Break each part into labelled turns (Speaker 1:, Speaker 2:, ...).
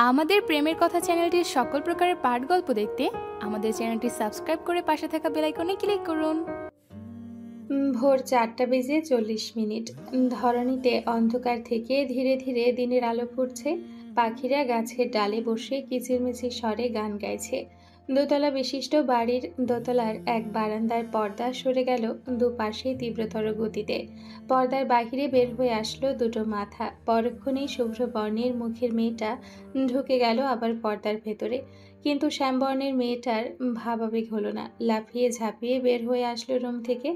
Speaker 1: আমাদের প্রেমের কথা চ্যানেলটির সকল প্রকারের পাঠ গল্প দেখতে আমাদের চ্যানেলটি সাবস্ক্রাইব করে পাশে থাকা বেল আইকনে ক্লিক করুন।
Speaker 2: ভোর 4:40 ধরণীতে অন্ধকার থেকে ধীরে ধীরে দিনের আলো ফুটছে। পাখিরা গাছের ডালে বসে কিচিরমিচির স্বরে গান গাইছে। দোতলা বিশিষ্ট বাড়ির দোতলার এক বারান্দার পর্দা সরে গেল দুপাশে তীব্রতর গতিতে। পর্দার বাহিরে বের হয়ে আসলো দুটো মাথা। পরক্ষণেই শুভ্র বর্ণের মুখের মেয়েটা ঢুকে গেল আবার পর্দার ভেতরে। কিন্তু শ্যামবর্ণের মেয়েটার ভাবাবেগ হলো না। লাফিয়ে ঝাঁপিয়ে বের হয়ে আসলো রুম থেকে।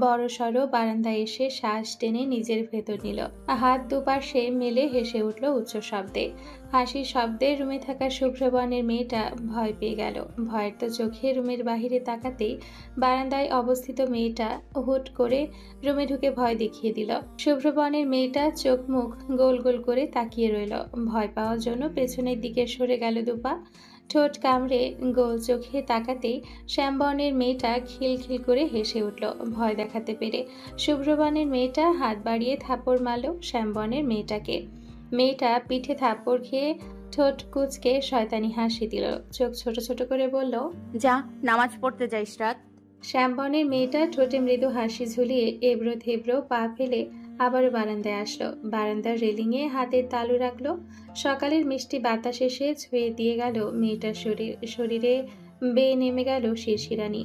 Speaker 2: বড়সড় বারান্দায় এসে শ্বাস টেনে নিজের ভেতর নিল। হাত দুপাশে মেলে হেসে উঠল উচ্চ শব্দে। হাসির শব্দে রুমে থাকা শুভ্রবর্ণের মেয়েটা ভয় পেয়ে গেল। ভয়ের তো চোখে রুমের বাহিরে তাকাতেই বারান্দায় অবস্থিত মেয়েটা হুট করে রুমে ঢুকে ভয় দেখিয়ে দিল। শুভ্রবর্ণের মেয়েটা চোখ মুখ গোল গোল করে তাকিয়ে রইল। ভয় পাওয়ার জন্য পেছনের দিকে সরে গেল দুপা। ঠোঁট কামড়ে গোল চোখে তাকাতেই শ্যামবর্ণের মেয়েটা খিলখিল করে হেসে উঠল ভয় দেখাতে পেরে। শুভ্রবর্ণের মেয়েটা হাত বাড়িয়ে থাপড় মারল শ্যামবর্ণের মেয়েটাকে। মেয়েটা পিঠে থাপ্পড় খেয়ে ঠোঁট কুঁচকে শয়তানি হাসি দিল। চোখ ছোট ছোট করে বলল,
Speaker 3: যা নামাজ পড়তে যাই ইশরাত।
Speaker 2: শ্যামবর্ণের মেয়েটা ঠোঁটে মৃদু হাসি ঝুলিয়ে এবড়ো থেবড়ো পা ফেলে আবারও বারান্দায় আসলো। বারান্দার রেলিংয়ে হাতের তালু রাখলো। সকালের মিষ্টি বাতাস এসে ছুঁয়ে দিয়ে গেল মেয়েটার শরীরে বেয়ে নেমে গেল শিরশিরানি।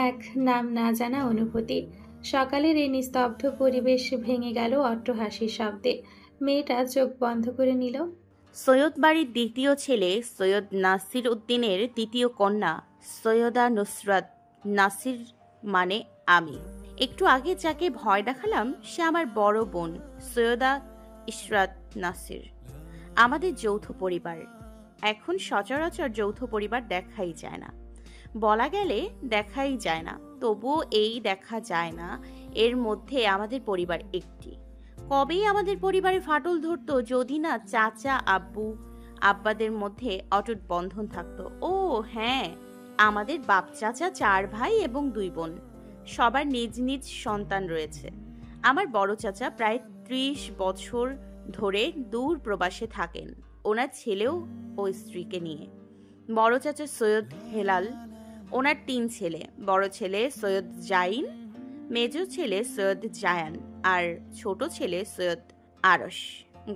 Speaker 2: এক নাম না জানা অনুভূতি। সকালের এই নিস্তব্ধ পরিবেশ ভেঙে গেল অট্টহাসির শব্দে। মেয়েটা চোখ বন্ধ করে নিল।
Speaker 3: সৈয়দ বাড়ির দ্বিতীয় ছেলে সৈয়দ নাসির উদ্দিনের দ্বিতীয় কন্যা সৈয়দা নুসরাত নাসির মানে আমি। একটু আগে যাকে ভয় দেখালাম সে আমার বড় বোন সৈয়দা ইশরাত নাসির। আমাদের যৌথ পরিবার। এখন সচরাচর যৌথ পরিবার দেখাই যায় না, বলা গেলে দেখাই যায় না। তবুও এই দেখা যায় না এর মধ্যে আমাদের পরিবার একটি। কবেই আমাদের পরিবারে ফাটল ধরতো যদি না চাচা আব্বাদের মধ্যে অটুট বন্ধন থাকতো। ও হ্যাঁ, আমাদের বাপ চাচা 4 ভাই এবং 2 বোন। সবার নিজ নিজ সন্তান রয়েছে। আমার বড় চাচা প্রায় 30 বছর ধরে দূর প্রবাসে থাকেন, ওনার ছেলেও ও স্ত্রীকে নিয়ে। বড় চাচা সৈয়দ হেলাল, ওনার 3 ছেলে। বড় ছেলে সৈয়দ জাইন, মেজ ছেলে সৈয়দ জায়ান আর ছোট ছেলে সৈয়দ আরশ।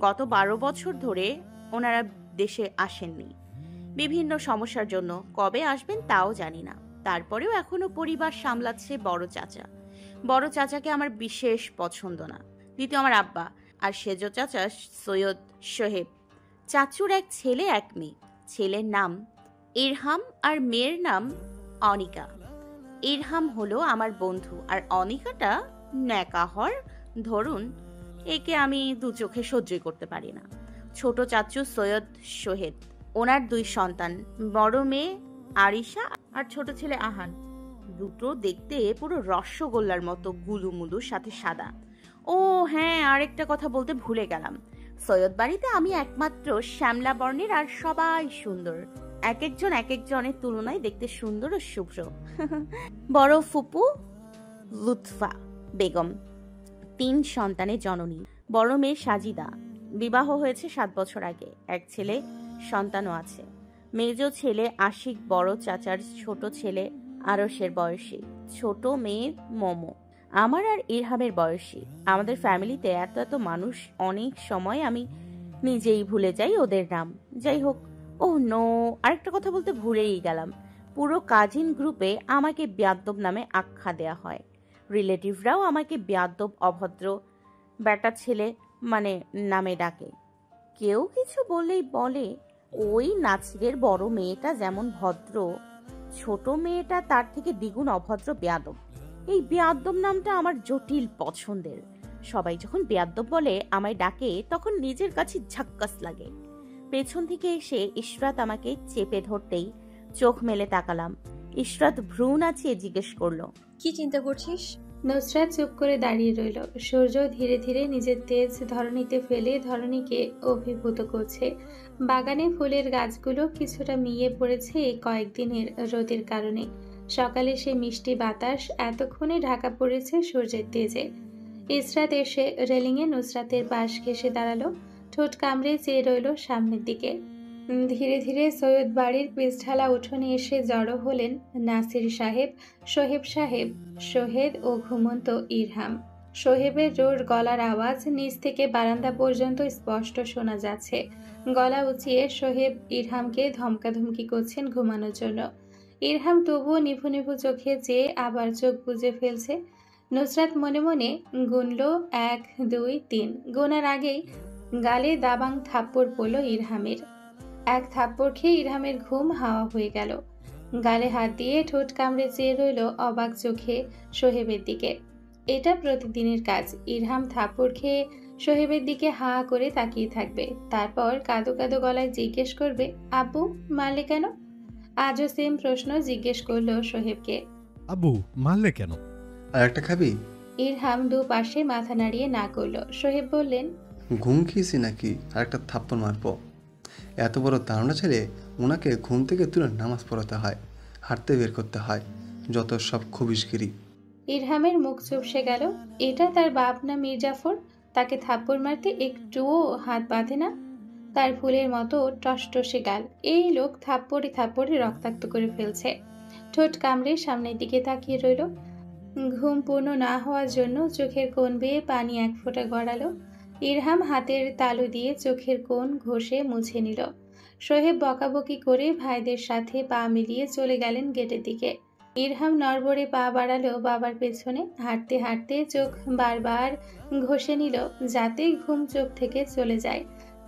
Speaker 3: গত 12 বছর ধরে ওনারা দেশে আসেননি, বিভিন্ন সমস্যার জন্য। কবে আসবেন তাও জানি না। তারপরেও এখনো পরিবার সামলাচ্ছে বড় চাচা। বড় চাচাকে আমার বিশেষ পছন্দ না। দ্বিতীয় আমার আব্বা আর সেজ চাচা সৈয়দ সোহেব। চাচুর এক ছেলে এক মেয়ে। ছেলের নাম ইরহাম আর মেয়ের নাম অনিকা। ইরহাম হলো আমার বন্ধু আর অনিকাটা ন্যাকাহর ধরুন। একে আমি 2 চোখে সহ্যই করতে পারি না। ছোট চাচু সৈয়দ সোহেদ, ওনার 2 সন্তান, বড় মেয়ে আরিশা আর ছোট ছেলে আহান। দুটো দেখতে পুরো রসগোল্লার মতো, গুলুমুলু সাথে সাদা। ও হ্যাঁ, আরেকটা কথা বলতে ভুলে গেলাম। সৈয়দ বাড়িতে আমি একমাত্র শ্যামলা বর্ণের আর সবাই সুন্দর। এক একজনের তুলনায় দেখতে সুন্দর ও শুভ্র। বড় ফুপু লুৎফা বেগম 3 সন্তানের জননী। বড় মেয়ে সাজিদা, বিবাহ হয়েছে 7 বছর আগে, এক ছেলে সন্তানও আছে। মেজ ছেলে আশিক বড় চাচার ছোট ছেলে আরশের বয়সী। ছোট মেয়ে মোমো আমার আর ইরহামের বয়সী। আমাদের ফ্যামিলিতে এত এত মানুষ, অনেক সময় আমি নিজেই ভুলে যাই ওদের নাম। যাই হোক, ও নো, আরেকটা কথা বলতে ভুলেই গেলাম। পুরো কাজিন গ্রুপে আমাকে বেয়াদ্দব নামে আখ্যা দেয়া হয়। রিলেটিভরাও আমাকে বেয়াদ্দব, অভদ্র, বেটা ছেলে মানে নামে ডাকে। কেউ কিছু বললেই বলে ওই নাসিরের বড় মেয়েটা যেমন ভদ্র, ছোট মেয়েটা তার থেকে দ্বিগুণ অভদ্র, বেয়াদব। এই বেয়াদ্দব নামটা আমার জটিল পছন্দের। সবাই যখন বেয়াদ্দব বলে আমায় ডাকে তখন নিজের কাছে ঝাক্কাস লাগে। পেছন থেকে এসে ইশরাত আমাকে চেপে ধরতেই চোখ মেলে তাকালাম। ইশরাত ভ্রু নাচিয়ে জিজ্ঞেস করলো,
Speaker 4: কি চিন্তা করছিস?
Speaker 2: নুসরাত চুপ করে দাঁড়িয়ে রইল। সূর্য ধীরে ধীরে নিজের তেজ ধরণীতে ফেলে ধরণীকে অভিভূত করছে। বাগানে ফুলের গাছগুলো কিছুটা মিয়ে পড়েছে এই কয়েকদিনের রোদের কারণে। সকালে সে মিষ্টি বাতাস এতক্ষণে ঢাকা পড়েছে সূর্যের তেজে। ইশরাত এসে রেলিংয়ে নুসরাতের পাশ ঘেঁষে দাঁড়ালো। ঠোঁট কামড়ে চেয়ে রইল সামনের দিকে। ধীরে ধীরে সৈয়দ বাড়ির পিছঢালা উঠোনে এসে জড়ো হলেন নাসির সাহেব, সোহেব সাহেব, সোহেদ ও ঘুমন্ত ইরহাম। সোহেবের জোর গলার আওয়াজ নিচ থেকে বারান্দা পর্যন্ত স্পষ্ট শোনা যাচ্ছে। গলা উঁচিয়ে সোহেব ইরহামকে ধমকাধমকি করছেন ঘুমানোর জন্য। ইরহাম তবুও নিভু নিভু চোখে চেয়ে আবার চোখ বুজে ফেলছে। নুসরাত মনে মনে গুনল 1, 2, 3। গোনার আগেই গালে দাবাং থাপ্পড় পড়ল ইরহামের। এক থাপ্পড় খেয়ে ইরহামের ঘুম হাওয়া হয়ে গেল। গালে হাত দিয়ে ঠোঁট কামড়ে চেয়ে রইল অবাক চোখে সোহেবের দিকে। এটা প্রতিদিনের কাজ। ইরহাম থাপ্পড় খেয়ে সোহেবের দিকে হা করে তাকিয়ে থাকবে, তারপর কাঁদো কাঁদো গলায় জিজ্ঞেস করবে, আব্বু মারলে কেন? আজও সেম প্রশ্ন জিজ্ঞেস করলো সোহেবকে।
Speaker 4: আব্বু মারলে কেন?
Speaker 5: আর একটা খাবি?
Speaker 2: ইরহাম দুপাশে মাথা নাড়িয়ে না করলো। সোহেব বললেন,
Speaker 5: ঘুম খেয়েছি নাকি আর একটা থাপ্পড় মারবো? এত বড় দারুণা ছেলে, ওনাকে ঘুম থেকে তুলে নামাজ পড়াতে হয়, হাঁটতে বের করতে হয়, যত সব খবিশগিরি।
Speaker 2: ইরহামের মুখ চুপসে গেল। এটা তার বাপ না মির্জাফর? তাকে থাপ্পড় মারতে একটুও হাত বাঁধে না? তার ফুলের মতো টসটসে গাল। এই লোক থাপ্পড়ে থাপ্পড়ে রক্তাক্ত করে ফেলছে। ঠোঁট কামড়ে সামনের দিকে তাকিয়ে রইল। ঘুম পূর্ণ না হওয়ার জন্য চোখের কোণ বেয়ে পানি এক ফোঁটা গড়ালো। ইরহাম হাতের তালু দিয়ে চোখের কোণ ঘষে মুছে নিল। সোহেব বকাবকি করে ভাইদের সাথে পা মিলিয়ে চলে গেলেন গেটের দিকে। ইরহাম নড়বড়ে পা বাড়ালো বাবার পেছনে। হাঁটতে হাঁটতে চোখ বারবার ঘষে নিল যাতে ঘুম চোখ থেকে চলে যায়।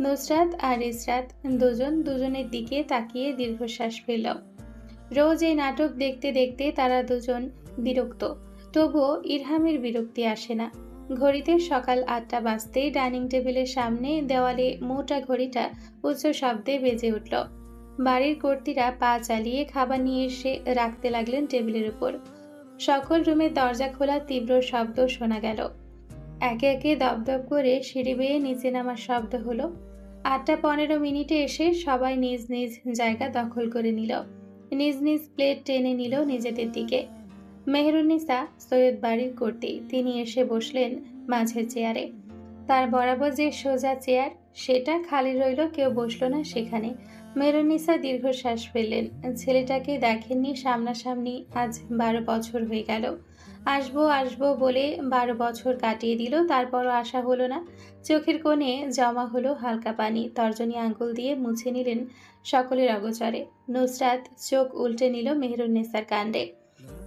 Speaker 2: নুসরাত আর ইসরাত দুজন দুজনের দিকে তাকিয়ে দীর্ঘশ্বাস ফেলল। রোজ এই নাটক দেখতে দেখতে তারা দুজন বিরক্ত, তবুও ইরহামের বিরক্তি আসে না। ঘড়িতে সকাল 8টা বাজতেই ডাইনিং টেবিলের সামনে দেওয়ালে মোটা ঘড়িটা উচ্চ শব্দে বেজে উঠল। বাড়ির কর্ত্রীরা পা চালিয়ে খাবার নিয়ে এসে রাখতে লাগলেন টেবিলের উপর। সকল রুমের দরজা খোলা তীব্র শব্দ শোনা গেল। একে একে দপদপ করে সিঁড়ি বেয়ে নিচে নামার শব্দ হলো। 8:15 এসে সবাই নিজ নিজ জায়গা দখল করে নিল। নিজ নিজ প্লেট টেনে নিল নিজেদের দিকে। মেহেরুন্নিসা সৈয়দ বাড়ির কর্ত্রী, তিনি এসে বসলেন মাঝের চেয়ারে। তার বরাবর যে সোজা চেয়ার সেটা খালি রইল, কেউ বসলো না সেখানে। মেহেরুন্নিসা দীর্ঘশ্বাস ফেললেন। ছেলেটাকে দেখেননি সামনাসামনি আজ 12 বছর হয়ে গেল। আসবো আসবো বলে 12 বছর কাটিয়ে দিল, তারপরও আশা হলো না। চোখের কোণে জমা হলো হালকা পানি। তর্জনী আঙ্গুল দিয়ে মুছে নিলেন সকলের অগোচরে। নুসরাত চোখ উল্টে নিল মেহেরুন্নিসার কাণ্ডে।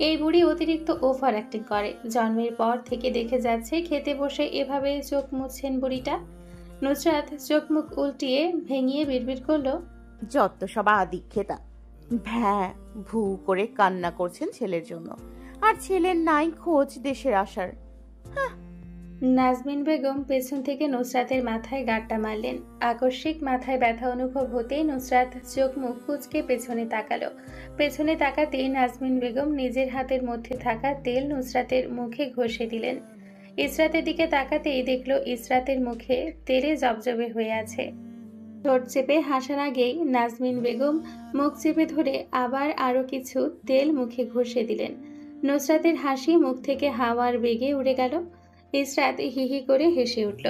Speaker 2: এই বুড়ি অতিরিক্ত ওভার অ্যাক্টিং করে। জন্মের পর থেকে দেখে যাচ্ছে, খেতে বসে এভাবে চোখ মুছছেন বুড়িটা। নুসরাত চোখ মুখ উল্টিয়ে ভেঙিয়ে বিড়বিড় করলো,
Speaker 3: যত সব আদিক্ষেতা, ভ্যাঁ ভু করে কান্না করছেন ছেলের জন্য, আর ছেলের নাই খোঁজ দেশের আসার।
Speaker 2: নাজমিন বেগম পেছন থেকে নুসরাতের মাথায় গাঁটটা মারলেন। আকস্মিক মাথায় ব্যথা অনুভব হতেই নুসরাত চোখ মুখ কুঁচকে পেছনে তাকালো। পেছনে তাকাতেই নাজমিন বেগম নিজের হাতের মধ্যে থাকা তেল নুসরাতের মুখে ঘষে দিলেন। ইসরাতের দিকে তাকাতেই দেখলো ইসরাতের মুখে তেলে জবজবে হয়ে আছে। ঠোঁট চেপে হাসার আগেই নাজমিন বেগম মুখ চেপে ধরে আবার আরো কিছু তেল মুখে ঘষে দিলেন। নুসরাতের হাসি মুখ থেকে হাওয়ার বেগে উড়ে গেল। ইসরাত হিহি করে হেসে উঠল।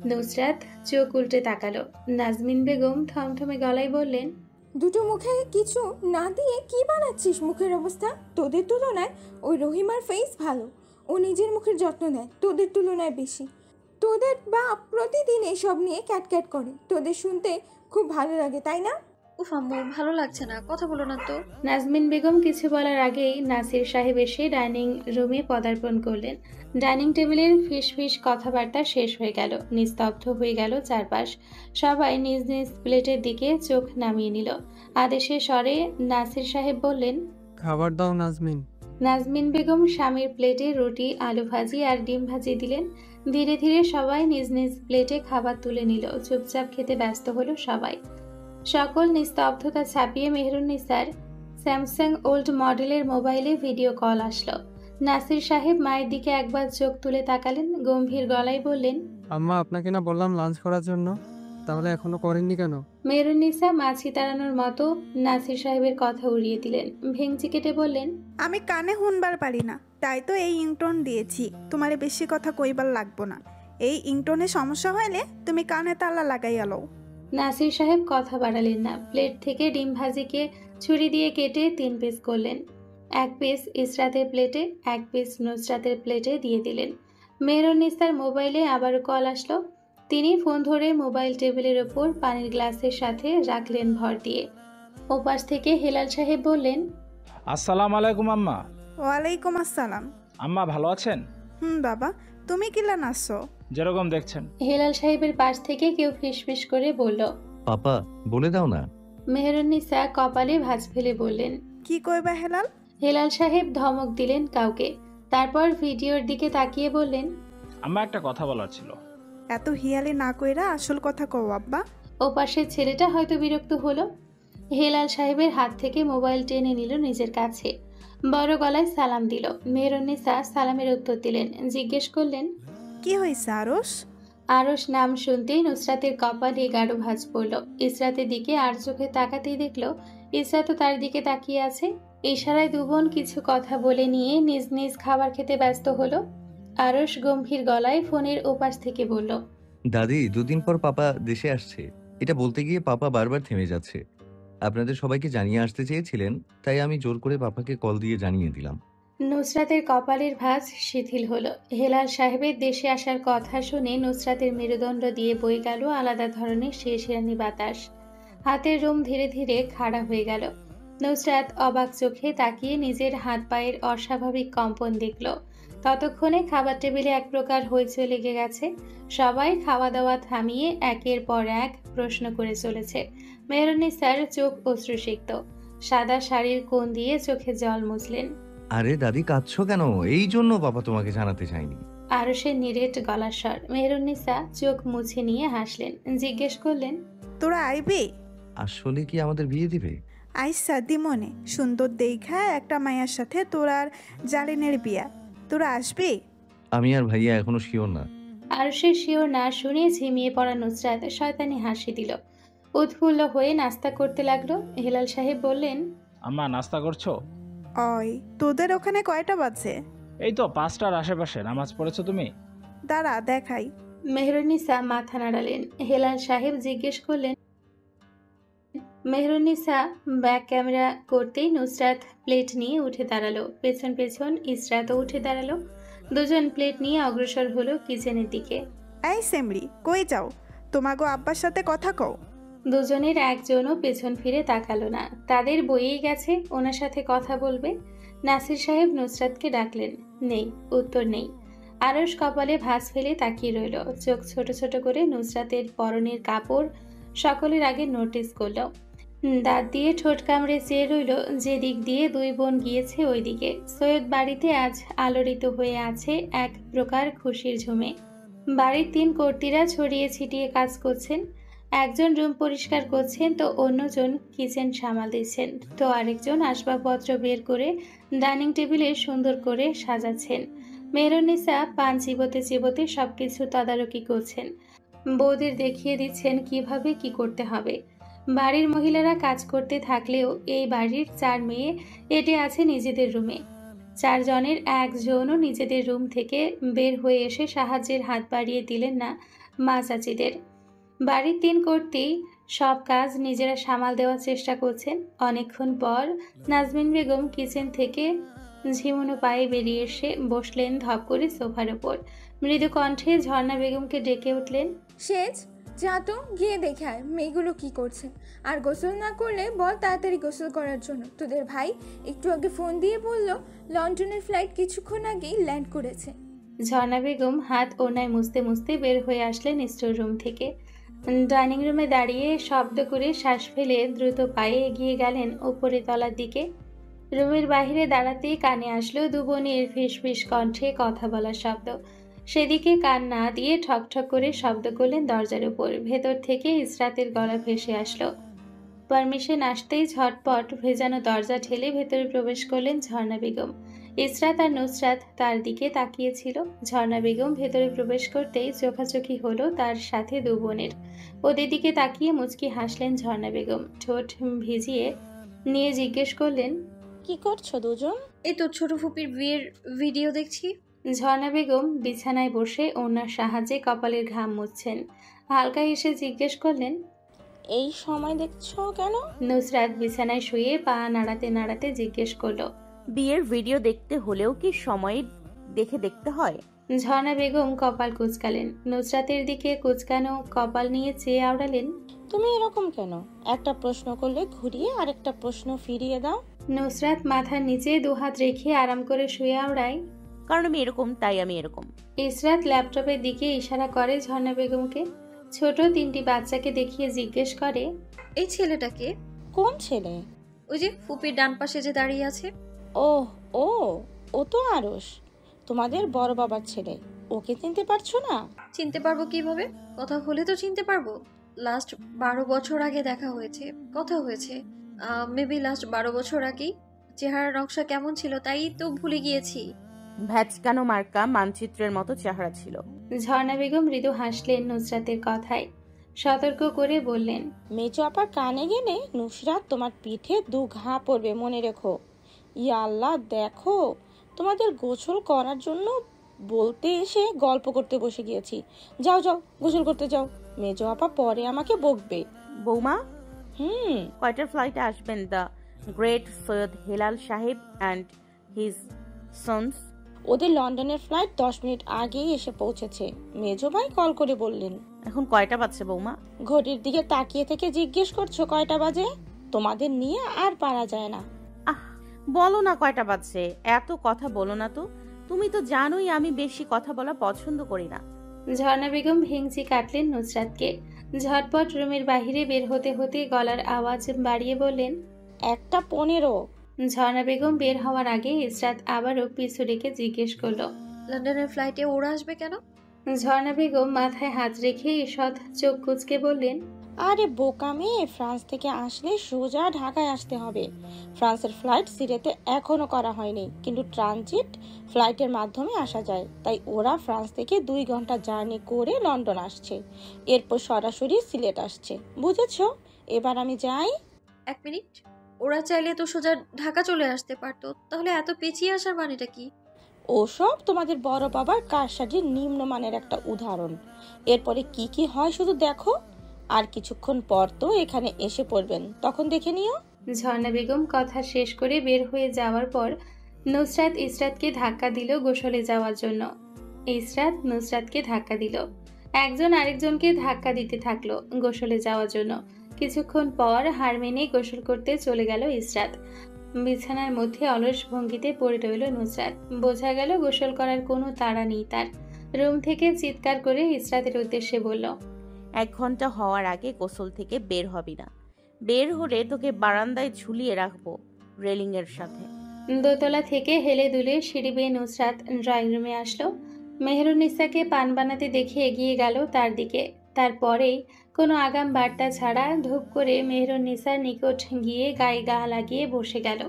Speaker 2: নুসরাত চোখ উল্টে তাকালো। নাজমিন বেগম থমথমে গলায় বললেন,
Speaker 6: দুটো মুখে কিছু না দিয়ে কি বানাচ্ছিস? মুখের অবস্থা তোদের তুলনায় ওই রহিমার ফেস ভালো। ও নিজের মুখের যত্ন নেয় তোদের তুলনায় বেশি। তোদের বাপ প্রতিদিন এসব নিয়ে ক্যাটক্যাট করে, তোদের শুনতে খুব ভালো লাগে তাই না?
Speaker 7: উফ আম্মু, ভালো লাগছে না, কথা বলো না তো।
Speaker 2: নাজমিন বেগম কিছু বলার আগেই নাসির সাহেব এসে ডাইনিং রুমে পদার্পণ করলেন। ডাইনিং টেবিলের ফিসফিস কথাবার্তা শেষ হয়ে গেল। নিস্তব্ধ হয়ে গেল চারপাশ। সবাই নিজ নিজ প্লেটের দিকে চোখ নামিয়ে নিল। আদেশের স্বরে নাসির সাহেব বললেন,
Speaker 8: খাবার দাও নাজমিন।
Speaker 2: নাজমিন বেগম স্বামীর প্লেটে রুটি, আলু ভাজি আর ডিম ভাজি দিলেন। ধীরে ধীরে সবাই নিজ নিজ প্লেটে খাবার তুলে নিল। চুপচাপ খেতে ব্যস্ত হলো সবাই। সকল নিস্তব্ধতা ছাপিয়ে মেহেরুন্নিসার স্যামসাং ওল্ড মডেলের মোবাইলে ভিডিও কল আসলো। নাসির সাহেব মায়ের দিকে একবার চোখ তুলে তাকালেন, গম্ভীর গলায় বললেন,
Speaker 8: আম্মা আপনাকে না বললাম লাঞ্চ করার জন্য, তাহলে এখনো করেননি কেন?
Speaker 2: মেহেরুন্নিসা মাছি তাড়ানোর মতো নাসির সাহেবের কথা উড়িয়ে দিলেন। ভেঙচি কেটে বললেন,
Speaker 9: আমি কানে শুনবার পারি না, তাই তো এই ইংটোন দিয়েছি। তোমারে বেশি কথা কইবার লাগবো না। এই ইংটোনে সমস্যা হইলে তুমি কানে তালা লাগাইয়া লও।
Speaker 2: নাসির সাহেব কথা বাড়ালেন না, প্লেট থেকে ডিম ভাজিকে ছুরি দিয়ে কেটে 3 পিস করলেন। 1 পিস ইসরাতের প্লেটে, 1 পিস নুসরাতের প্লেটে দিয়ে দিলেন। মেহরুন্নিসার মোবাইলে আবারও কল আসলো। তিনি ফোন ধরে মোবাইল টেবিলের ওপর পানির গ্লাসের সাথে রাখলেন ভর দিয়ে। ওপাশ থেকে হেলাল সাহেব বললেন,
Speaker 10: আসসালামু আলাইকুম আম্মা।
Speaker 9: ওয়ালাইকুম আসসালাম।
Speaker 10: আম্মা ভালো আছেন?
Speaker 9: বাবা, তুমি কিলা নাচছো?
Speaker 10: যেরকম দেখছেন।
Speaker 2: হেলাল সাহেবের পাশ থেকে কেউ ফিসফিস করে বলল,
Speaker 11: পাপা বলে দাও না।
Speaker 2: মেহরুন্নিসা কপালে ভাঁজ ফেলে বললেন,
Speaker 9: কি কইবা হেলাল?
Speaker 2: হেলাল সাহেব ধমক দিলেন কাউকে, তারপর ভিডিওর দিকে তাকিয়ে বললেন,
Speaker 10: আম্মা একটা কথা বলার ছিল।
Speaker 9: এত হিয়ালি না কইরা আসল কথা কও আব্বা।
Speaker 2: ওপাশের ছেলেটা হয়তো বিরক্ত হলো। হেলাল সাহেবের হাত থেকে মোবাইল টেনে নিল নিজের কাছে, বড় গলায় সালাম দিল। মেহরুন্নিসা সালামের উত্তর দিলেন, জিজ্ঞেস করলেন,
Speaker 9: কি হইছে আরশ?
Speaker 2: আরশ নাম শুনতেই নুসরাতের কপালে গাঢ় ভাঁজ পড়ল। ইসরাতের দিকে আর চোখে তাকাতেই দেখলো ইসরাতও তার দিকে তাকিয়ে আছে। ইশারায় দুবোন কিছু কথা বলে নিয়ে নিজ নিজ খাবার খেতে ব্যস্ত হলো। আরশ গম্ভীর গলায় ফোনের ওপাশ থেকে বলল,
Speaker 11: দাদি 2 দিন পর পাপা দেশে আসছে। এটা বলতে গিয়ে পাপা বারবার থেমে যাচ্ছে। আপনাদের সবাইকে জানিয়ে আসতে চেয়েছিলেন, তাই আমি জোর করে পাপাকে কল দিয়ে জানিয়ে দিলাম।
Speaker 2: নুসরাতের কপালের ভাঁজ শিথিল হলো। হেলাল সাহেবের দেশে আসার কথা শুনে নুসরাতের মেরুদণ্ড দিয়ে বয়ে গেল আলাদা ধরনের শিরশিরানি বাতাস। হাতের রোম ধীরে ধীরে খাড়া হয়ে গেল। নুসরাত অবাক চোখে তাকিয়ে নিজের হাত পায়ের অস্বাভাবিক কম্পন দেখল। ততক্ষণে খাবার টেবিলে এক প্রকার হইচই লেগে গেছে। সবাই খাওয়া দাওয়া থামিয়ে একের পর এক প্রশ্ন করে চলেছে। মেহরুন্নিসার চোখ অশ্রুসিক্ত, সাদা শাড়ির কোণ দিয়ে চোখে জল মুছলেন।
Speaker 11: আরে দাদি কাঁদছো কেন? এই জন্য পাপা তোমাকে জানাতে চাইনি।
Speaker 2: আরশের নিরেট গলার স্বর। মেহরুন্নিসা চোখ মুছে নিয়ে হাসলেন, জিজ্ঞেস করলেন,
Speaker 9: তোরা আইবি?
Speaker 11: আসলে কি আমাদের বিয়ে দিবে?
Speaker 9: আইসা দিমনে সুন্দর দেখা একটা মায়ের সাথে তোর আর জালিনের বিয়া। তোরা আসবি?
Speaker 11: আমি আর ভাইয়া এখনো শিওর না।
Speaker 2: আরশের শিওর না শুনে ঝিমিয়ে পড়া নুসরাত শয়তানি হাসি দিল। উৎফুল্ল হয়ে নাস্তা করতে লাগলো। হেলাল সাহেব বললেন,
Speaker 10: আম্মা নাস্তা করছো?
Speaker 9: ওই তোদের ওখানে কয়টা বাজে?
Speaker 10: এই তো 5টার আশেপাশে। নামাজ পড়েছো তুমি?
Speaker 9: দাঁড়া দেখাই।
Speaker 2: মেহরুন্নিসা মাথা নাড়ালেন। হেলাল সাহেব জিজ্ঞেস করলেন, মেহরুন্নিসা ব্যাক ক্যামেরা করতেই নুসরাত প্লেট নিয়ে উঠে দাঁড়ালো। পেছন পেছন ইসরাতও উঠে দাঁড়ালো। দুজন প্লেট নিয়ে অগ্রসর হলো কিচেনের দিকে।
Speaker 9: এই সেমরি, কই যাও? তোমাগো আব্বার সাথে কথা কও।
Speaker 2: দুজনের একজনও পেছন ফিরে তাকালো না। তাদের বইয়েই গেছে ওনার সাথে কথা বলবে। নাসির সাহেব নুসরাতকে ডাকলেন, নেই, উত্তর নেই। আরশ কপালে ভাঁজ ফেলে তাকিয়ে রইল। চোখ ছোট ছোট করে নুসরাতের পরনের কাপড় সকলের আগে নোটিস করল। দাঁত দিয়ে ঠোঁট কামড়ে চেয়ে রইল যে দিক দিয়ে দুই বোন গিয়েছে ওই দিকে। সৈয়দ বাড়িতে আজ আলোড়িত হয়ে আছে এক প্রকার খুশির ঝুমে। বাড়ির 3 কর্ত্রীরা ছড়িয়ে ছিটিয়ে কাজ করছেন। একজন রুম পরিষ্কার করছেন, তো অন্যজন কিচেন সামাল দিচ্ছেন, তো আরেকজন আসবাবপত্র বের করে ডাইনিং টেবিলে সুন্দর করে সাজাচ্ছেন। মেহরুন্নিসা পান চিবোতে চিবোতে সবকিছু তদারকি করছেন। বৌদের দেখিয়ে দিচ্ছেন কিভাবে কি করতে হবে। বাড়ির মহিলারা কাজ করতে থাকলেও এই বাড়ির 4 মেয়ে এটে আছে নিজেদের রুমে। 4 জনের একজনও নিজেদের রুম থেকে বের হয়ে এসে সাহায্যের হাত বাড়িয়ে দিলেন না মা চাচিদের। বাড়ির 3 কর্ত্রী সব কাজ নিজেরা সামাল দেওয়ার চেষ্টা করছেন। অনেকক্ষণ পর নাজমিন বেগম কিচেন থেকে ঝিমুনো পায়ে বেরিয়ে এসে বসলেন ধপ করে সোফার ওপর। মৃদু কণ্ঠে ঝর্ণা বেগমকে ডেকে উঠলেন,
Speaker 6: সেজ, যা তো গিয়ে দেখে আয় মেয়েগুলো কি করছে। আর গোসল না করলে বল তাড়াতাড়ি গোসল করার জন্য। তোদের ভাই একটু আগে ফোন দিয়ে বলল লন্ডনের ফ্লাইট কিছুক্ষণ আগেই ল্যান্ড করেছে।
Speaker 2: ঝর্ণা বেগম হাত ওনায় মুছতে মুছতে বের হয়ে আসলেন স্টোর রুম থেকে। ডাইনিং রুমে দাঁড়িয়ে শব্দ করে শ্বাস ফেলে দ্রুত পায়ে এগিয়ে গেলেন উপরে তলার দিকে। রুমের বাহিরে দাঁড়াতেই কানে আসলো দুবোনের ফিসফিস কণ্ঠে কথা বলার শব্দ। সেদিকে কান না দিয়ে ঠকঠক করে শব্দ করলেন দরজার উপর। ভেতর থেকে ইসরাতের গলা ভেসে আসলো। পারমিশন আসতেই ঝটপট ভেজানো দরজা ঠেলে ভেতরে প্রবেশ করলেন ঝর্ণা বেগম। ইসরাত আর নুসরাত তার দিকে তাকিয়েছিল। ঝর্ণা বেগম ভেতরে প্রবেশ করতেই চোখাচোখি হলো তার সাথে 2 বোনের। ওদের দিকে তাকিয়ে মুচকি হাসলেন ঝর্ণা বেগম। ঠোঁট ভিজিয়ে নিয়ে জিজ্ঞেস করলেন,
Speaker 3: কি করছো দুজন?
Speaker 7: এই তো ছোট ফুপির বিয়ের ভিডিও দেখছি।
Speaker 2: ঝর্ণা বেগম বিছানায় বসে ওনার সাহায্যে কপালের ঘাম মুছছেন। হালকা এসে জিজ্ঞেস করলেন,
Speaker 12: এই সময় দেখছো কেন?
Speaker 2: নুসরাত বিছানায় শুয়ে পা নাড়াতে নাড়াতে জিজ্ঞেস করলো।
Speaker 3: বিয়ের ভিডিও দেখতে হলেও কি সময় দেখে দেখতে হয়?
Speaker 2: ঝর্ণা বেগম কপাল কুঁচকালেন। নুসরাতের দিকে কুঁচকানো কপাল নিয়ে চেয়ে আওড়ালেন,
Speaker 12: তুমি এরকম কেন? একটা প্রশ্ন করলে ঘুরিয়ে আরেকটা প্রশ্ন ফিরিয়ে দাও।
Speaker 2: নুসরাত মাথার নিচে দুহাত রেখে আরাম করে শুয়ে আওড়ায়,
Speaker 3: কারণ আমি এরকম, তাই আমি এরকম।
Speaker 2: ইসরাত ল্যাপটপের দিকে ইশারা করে ঝর্ণা বেগমকে। ছোট 3টি বাচ্চাকে দেখিয়ে জিজ্ঞেস করে,
Speaker 7: এই ছেলেটাকে?
Speaker 12: কোন ছেলে?
Speaker 7: ওই যে ফুপির ডান পাশে যে দাঁড়িয়ে আছে।
Speaker 12: ওহ, ও ও তো আরশ, তোমাদের বড় বাবার ছেলে। ওকে চিনতে পারছো না?
Speaker 7: চিনতে পারবো কিভাবে? কথা হলে তো চিনতে পারবো। লাস্ট 12 বছর আগে দেখা হয়েছে, কথা হয়েছে। মেবি লাস্ট 12 বছর আগেই। চেহারা নকশা কেমন ছিল তাই তো ভুলে গিয়েছি।
Speaker 3: ভ্যাচকানো মার্কা মানচিত্রের মতো চেহারা ছিল।
Speaker 2: ঝর্ণা বেগম মৃদু হাসলেন নুসরাতের কথায়, সতর্ক করে বললেন,
Speaker 12: মেজো আপার কানে গেলে নুসরাত তোমার পিঠে 2 ঘা পড়বে, মনে রেখো। ইয়া আল্লাহ, দেখো তোমাদের গোসল করার জন্য বলতে এসে গল্প করতে বসে গিয়েছি। যাও যাও, গোসল করতে যাও। মেজো আপা পরে আমাকে বকবে।
Speaker 3: বৌমা, কয়টার ফ্লাইটে আসবেন দ্য গ্রেট সৈয়দ হেলাল সাহেব অ্যান্ড হিজ সন্স?
Speaker 12: ওদের লন্ডনের ফ্লাইট 10 মিনিট আগেই এসে পৌঁছেছে। মেজো ভাই কল করে বললেন।
Speaker 3: এখন কয়টা বাজছে বৌমা?
Speaker 12: ঘড়ির দিকে তাকিয়ে থেকে জিজ্ঞেস করছো কয়টা বাজে? তোমাদের নিয়ে আর পারা যায় না।
Speaker 3: বলো না কয়টা বাজছে, এত কথা বলো না তো। তুমি তো জানোই আমি বেশি কথা বলা পছন্দ করি না।
Speaker 2: ঝর্ণা বেগম ভেঙচি কাটলেন নুসরাতকে। ঝটপট রুমের বাহিরে বের হতে হতে গলার আওয়াজ বাড়িয়ে বললেন,
Speaker 12: 1:15।
Speaker 2: ঝর্ণা বেগম বের হওয়ার আগে ইসরাত আবারও পিছু রেখে জিজ্ঞেস করলো,
Speaker 7: লন্ডনের ফ্লাইটে ওরা আসবে কেন?
Speaker 2: ঝর্ণা বেগম মাথায় হাত রেখে ঈষৎ চোখ কুঁচকে বললেন,
Speaker 12: আরে বোকা মেয়ে, ফ্রান্স থেকে আসলে সোজা ঢাকায় আসতে হবে। ফ্রান্সের ফ্লাইট সিলেটে এখনো করা হয়নি, কিন্তু ট্রানজিট ফ্লাইটের মাধ্যমে আসা যায়। তাই ওরা ফ্রান্স থেকে 2 ঘন্টা জার্নি করে লন্ডন আসছে, এরপর সরাসরি সিলেট আসছে। বুঝেছো? এবার আমি যাই।
Speaker 7: 1 মিনিট, ওরা চাইলে তো সোজা ঢাকা চলে আসতে পারতো, তাহলে এত পেছিয়ে আসার মানেটা কি?
Speaker 12: ওসব তোমাদের বড় বাবার কারসাজির নিম্নমানের একটা উদাহরণ। এরপরে কি কি হয় শুধু দেখো। আর কিছুক্ষণ পর তো এখানে এসে পড়বেন, তখন দেখে নিও।
Speaker 2: ঝর্ণা বেগম কথা শেষ করে বের হয়ে যাওয়ার পর নুসরাত ইসরাতকে ধাক্কা দিল গোসলে যাওয়ার জন্য। ইসরাত নুসরাতকে ধাক্কা দিল, একজন আরেকজনকে ধাক্কা দিতে থাকলো গোসলে যাওয়ার জন্য। কিছুক্ষণ পর হার মেনে গোসল করতে চলে গেল ইসরাত। বিছানার মধ্যে অলস ভঙ্গিতে পড়ে রইল নুসরাত। বোঝা গেল গোসল করার কোনো তাড়া নেই তার। রুম থেকে চিৎকার করে ইসরাতের উদ্দেশ্যে বলল,
Speaker 3: 1 ঘন্টা হওয়ার আগে গোসল থেকে বের হবি না। বের হলে তোকে বারান্দায় ঝুলিয়ে রাখবো রেলিং এর সাথে।
Speaker 2: দোতলা থেকে হেলে দুলে সিঁড়ি বেয়ে নুসরাত ড্রয়িং রুমে আসলো। মেহরুন্নিসাকে পান বানাতে দেখে এগিয়ে গেল তার দিকে। তারপরেই কোনো আগাম বার্তা ছাড়া ধূপ করে মেহরুন্নিসার নিকট গিয়ে গায়ে গা লাগিয়ে বসে গেল।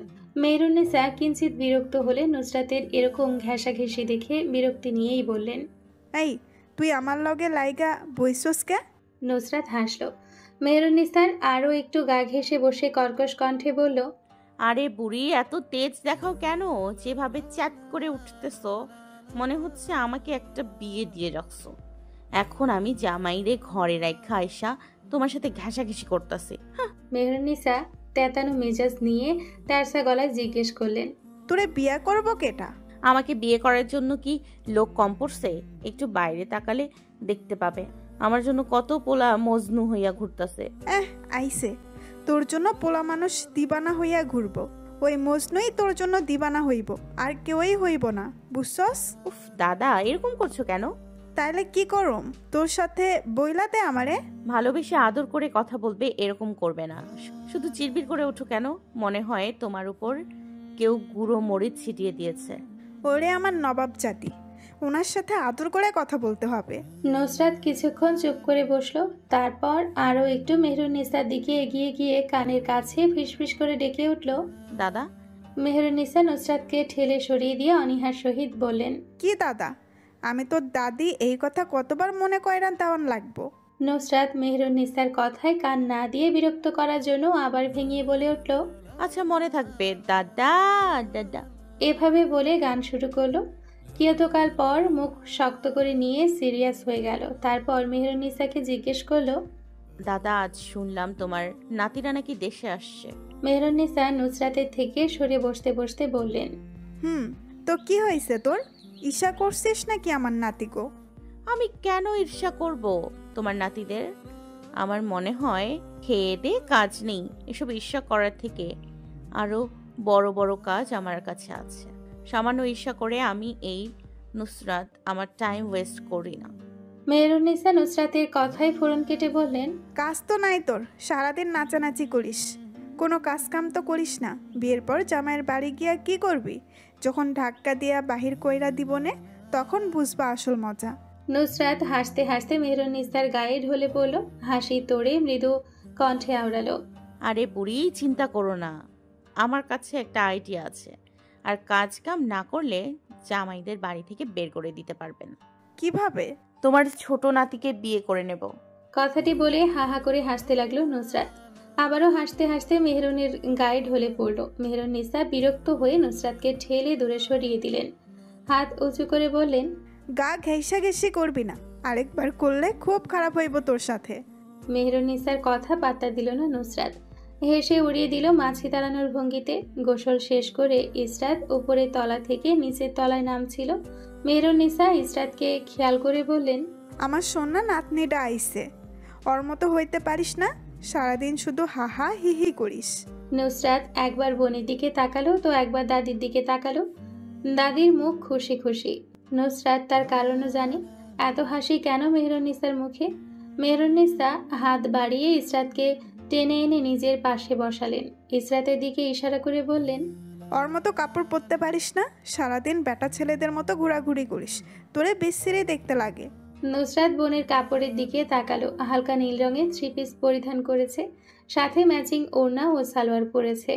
Speaker 2: মেহরুন্নিসা কিঞ্চিত বিরক্ত হলে নুসরাতের এরকম ঘেঁষাঘেঁষি দেখে বিরক্তি নিয়েই বললেন,
Speaker 9: এই তুই আমার লগে লাইগা বইসস কে?
Speaker 2: নুসরাত হাসলো। মেহরুন্নিসার আরও একটু গা ঘেঁষে বসে কর্কশ কণ্ঠে বলল,
Speaker 3: আরে বুড়ি, এত তেজ দেখাও কেন? যেভাবে চ্যাট করে উঠতেছো মনে হচ্ছে আমাকে একটা বিয়ে দিয়ে রাখছো। এখন আমি জামাইরে ঘরে রাখা আয়সা তোমার সাথে ঘেঁষাঘেঁষি করতেছি।
Speaker 2: মেহরুন্নিসা তেতানো মেজাজ নিয়ে তারসা গলায় জিজ্ঞেস করলেন,
Speaker 9: তোরে বিয়ে করবো কেটা?
Speaker 3: আমাকে বিয়ে করার জন্য কি লোক কম পড়ছে? একটু বাইরে তাকালে দেখতে পাবে আমার জন্য কত পোলা মজনু হইয়া ঘুরতেছে।
Speaker 9: আইসে তোর জন্য পোলা মানুষ দিবানা হইয়া ঘুরবো। ওই মজনুই তোর জন্য দিবানা হইব, আর কেউই হইব না, বুঝছস?
Speaker 3: উফ দাদা, এরকম করছো কেন?
Speaker 9: তাইলে কি করম? তোর সাথে বইলাতে আমারে
Speaker 3: ভালোবেসে আদর করে কথা বলবে, এরকম করবে না। শুধু চিরবির করে ওঠো কেন? মনে হয় তোমার উপর কেউ গুঁড়ো মরিচ ছিটিয়ে দিয়েছে।
Speaker 9: ওরে আমার নবাব জাতি, ওনার সাথে আদর করে কথা বলতে হবে।
Speaker 2: নুসরাত কিছুক্ষণ চুপ করে বসলো। তারপর আরও একটু মেহরুন্নিসার দিকে এগিয়ে গিয়ে কানের কাছে ফিসফিস করে ডেকে উঠল,
Speaker 3: দাদা।
Speaker 2: মেহরুন্নিসা নুসরাতকে ঠেলে সরিয়ে দিয়ে অনীহার সহিত বললেন,
Speaker 9: কি দাদা? আমি তোর দাদি, এই কথা কতবার মনে কয়রান তেমন লাগবো।
Speaker 2: নুসরাত মেহরুন্নিসার কথায় কান না দিয়ে বিরক্ত করার জন্য আবার ভেঙে বলে উঠল,
Speaker 3: আচ্ছা মনে থাকবে দাদা দাদা।
Speaker 2: এভাবে বলে গান শুরু করলো। কিয়তকাল পর মুখ শক্ত করে নিয়ে সিরিয়াস হয়ে গেল। তারপর মেহরুন্নিসাকে জিজ্ঞেস করলো,
Speaker 3: দাদা আজ শুনলাম তোমার নাতিরা নাকি দেশে আসছে।
Speaker 2: মেহরুন্নিসা নুসরাতের থেকে সরে বসতে বসতে বললেন,
Speaker 9: তো কি হয়েছে তোর? ঈশা করছিস নাকি আমার নাতিগো?
Speaker 3: আমি কেন ঈর্ষা করব তোমার নাতিদের? আমার মনে হয় খেয়ে দে কাজ নেই, এসব ঈর্ষা করার থেকে আরো বড় বড় কাজ আমার কাছে আছে। সামান্য ঈর্ষা করে আমি এই নুসরাত আমার টাইম ওয়েস্ট করি না।
Speaker 2: মেহরুন্নিসা নুসরাতের কথায় ফোড়ন কেটে বললেন,
Speaker 9: কাজ তো নাই তোর, সারাদিন নাচানাচি করিস, কোনো কাজ কাম তো করিস না। বিয়ের পর জামাইয়ের বাড়ি গিয়া কি করবি? যখন ধাক্কা দিয়া বাহির কইরা দিবনে তখন বুঝবা আসল মজা।
Speaker 2: নুসরাত হাসতে হাসতে মেহরুন্নিসার গায়ে ঢলে পড়ল, হাসি তোড়ে মৃদু কণ্ঠে আওড়ালো,
Speaker 3: আরে বুড়ি চিন্তা করো না, আমার কাছে একটা আইডিয়া আছে। আর কাজ কাম না করলে জামাইদের বাড়ি থেকে বের করে দিতে পারবেন।
Speaker 9: কিভাবে?
Speaker 3: তোমার ছোট নাতিকে বিয়ে করে নেব।
Speaker 2: কথাটি বলে হা হা করে হাসতে লাগলো নুসরাত। আবারও হাসতে হাসতে মেহরুনের গায়ে ঢলে পড়ল। মেহরুন্নিসা বিরক্ত হয়ে নুসরাতকে ঠেলে দূরে সরিয়ে দিলেন, হাত উঁচু করে বললেন,
Speaker 9: গা ঘেঁষা ঘেঁষি করবি না, আরেকবার করলে খুব খারাপ হইব তোর সাথে।
Speaker 2: মেহরুন্নিসার কথা পাত্তা দিল না নুসরাত, হেসে উড়িয়ে দিল মাছি তাড়ানোর ভঙ্গিতে। গোসল শেষ করে ইসরাত উপরের তলা থেকে নিচের তলায় নামছিল। মেহরুন্নিসা ইসরাতকে খেয়াল করে বললেন,
Speaker 9: আমার সোনা নাতনিটা আইছে, ওর মতো হইতে পারিস না, সারাদিন শুধু হাহা হিহি করিস।
Speaker 2: নুসরাত একবার বোনের দিকে তাকালো তো একবার দাদির দিকে তাকালো। দাদির মুখ খুশি খুশি। নুসরাত তার কারণও জানে, এত হাসি কেন মেহরুন্নিসার মুখে। মেহরুন্নিসা হাত বাড়িয়ে ইসরাতকে টেনে এনে নিজের পাশে বসালেন। ইসরাতের দিকে ইশারা করে বললেন,
Speaker 9: ওর মতো কাপড় পরতে পারিস না, সারাদিন বেটা ছেলেদের মতো ঘোরাঘুরি করিস, তোরে বিশ্রী দেখতে লাগে।
Speaker 2: নুসরাত বোনের কাপড়ের দিকে তাকালো। হালকা নীল রঙের থ্রি পিস পরিধান করেছে, সাথে ম্যাচিং ওড়না ও সালোয়ার পরেছে।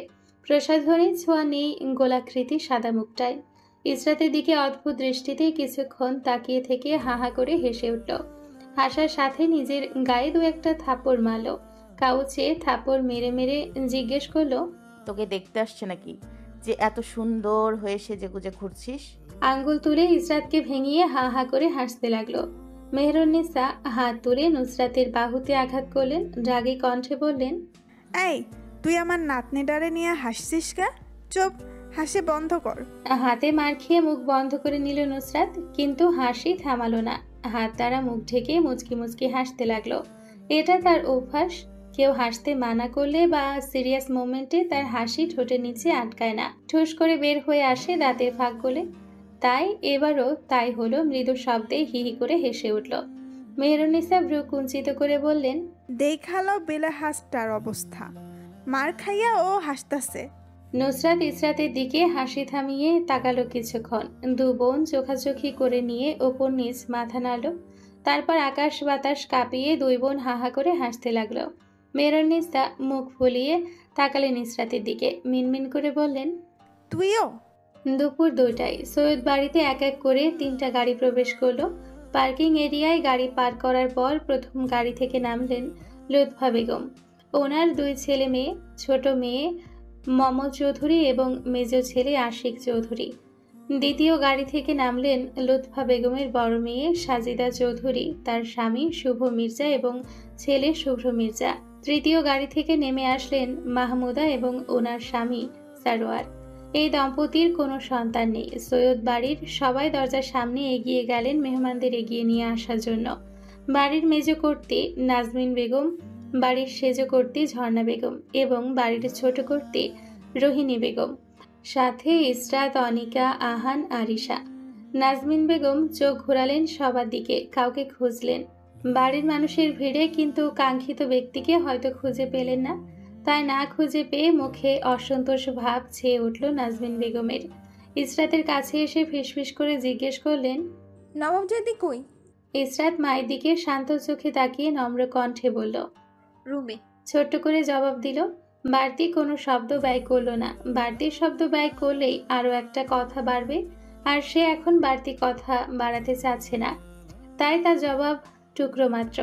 Speaker 2: প্রসাধনী ছোঁয়া নেই গোলাকৃতি সাদা মুখটায়। ইসরাতের দিকে অদ্ভুত দৃষ্টিতে কিছুক্ষণ তাকিয়ে থেকে হা হা করে হেসে উঠল। হাসার সাথে নিজের গায়ে দু একটা থাপড় মারল। কাউচে থাপড় মেরে মেরে জিজ্ঞেস করলো,
Speaker 3: তোকে দেখতে আসছে নাকি যে এত সুন্দর হয়ে সেজেগুজে ঘুরছিস?
Speaker 2: আঙ্গুল তুলে ইসরাতকে ভেঙিয়ে হা হা করে হাসতে লাগলো। মেহরুন্নিসা হাত তুলে নুসরাতের বাহুতে আঘাত করলেন, রাগী কণ্ঠে বললেন,
Speaker 9: এই তুই আমার নাতনিটারে নিয়ে হাসছিস কা? চুপ, হাসি বন্ধ কর।
Speaker 2: হাতে মার খেয়ে মুখ বন্ধ করে নিল নুসরাত, কিন্তু হাসি থামালো না। হাত দ্বারা মুখ ঢেকে মুচকি মুচকি হাসতে লাগলো। এটা তার অভ্যাস। কেউ হাসতে মানা করলে বা সিরিয়াস মোমেন্টে তার হাসি ঠোঁটের নিচে আটকায় না, ঠুস করে বের হয়ে আসে দাঁতের ফাঁক গলে। তাই এবারও তাই হলো, মৃদু শব্দে হিহি করে হেসে উঠল। মেহরুন্নিসা ভ্রু কুঞ্চিত করে বললেন,
Speaker 9: দেখালো বেলে হাসটার অবস্থা, মার খাইয়া ও হাসতাছে।
Speaker 2: নুসরাত ইসরাতের দিকে হাসি থামিয়ে তাকালো কিছুক্ষণ। দু বোন চোখাচোখি করে নিয়ে ওপর নিচ মাথা নাড়ল। তারপর আকাশ বাতাস কাঁপিয়ে দুই বোন হাহা করে হাসতে লাগলো। মেহরুন্নিসা মুখ ফুলিয়ে তাকালেন ইসরাতের দিকে, মিনমিন করে বললেন,
Speaker 9: তুইও?
Speaker 2: দুপুর 2টায় সৈয়দ বাড়িতে এক এক করে 3টা গাড়ি প্রবেশ করলো। পার্কিং এরিয়ায় গাড়ি পার্ক করার পর প্রথম গাড়ি থেকে নামলেন লুৎফা বেগম, ওনার 2 ছেলে মেয়ে, ছোট মেয়ে মম চৌধুরী এবং মেজ ছেলে আশিক চৌধুরী। দ্বিতীয় গাড়ি থেকে নামলেন লুৎফা বেগমের বড় মেয়ে সাজিদা চৌধুরী, তার স্বামী শুভ মির্জা এবং ছেলে শুভ্র মির্জা। তৃতীয় গাড়ি থেকে নেমে আসলেন মাহমুদা এবং ওনার স্বামী সারোয়ার। এই দম্পতির কোনো সন্তান নেই। সৈয়দ বাড়ির সবাই দরজার সামনে এগিয়ে গেলেন মেহমানদের এগিয়ে নিয়ে আসার জন্য। বাড়ির মেজ কর্ত্রী নাজমিন বেগম, বাড়ির সেজ কর্ত্রী ঝর্ণা বেগম এবং বাড়ির ছোট কর্ত্রী রোহিণী বেগম, সাথে ইসরাত, অনিকা, আহান, আরিশা। নাজমিন বেগম চোখ ঘোরালেন সবার দিকে, কাউকে খুঁজলেন। বাড়ির মানুষের ভিড়ে কিন্তু কাঙ্ক্ষিত ব্যক্তিকে হয়তো খুঁজে পেলেন না। তাই না খুঁজে পেয়ে মুখে অসন্তোষ ভাব ছেয়ে উঠল নাজমিন বেগমের। ইসরাতের কাছে এসে ফিসফিস করে জিজ্ঞেস করলেন,
Speaker 6: নবাবজাদি কই?
Speaker 2: ইসরাত মায়ের দিকে শান্ত চোখে তাকিয়ে নম্র কণ্ঠে বলল,
Speaker 7: রুমে।
Speaker 2: ছোট্ট করে জবাব দিল। বাড়তি কোনো শব্দ ব্যয় করলো না। বাড়তি শব্দ ব্যয় করলেই আরও একটা কথা বাড়বে, আর সে এখন বাড়তি কথা বাড়াতে চাচ্ছে না। তাই তার জবাব টুকরো মাত্র,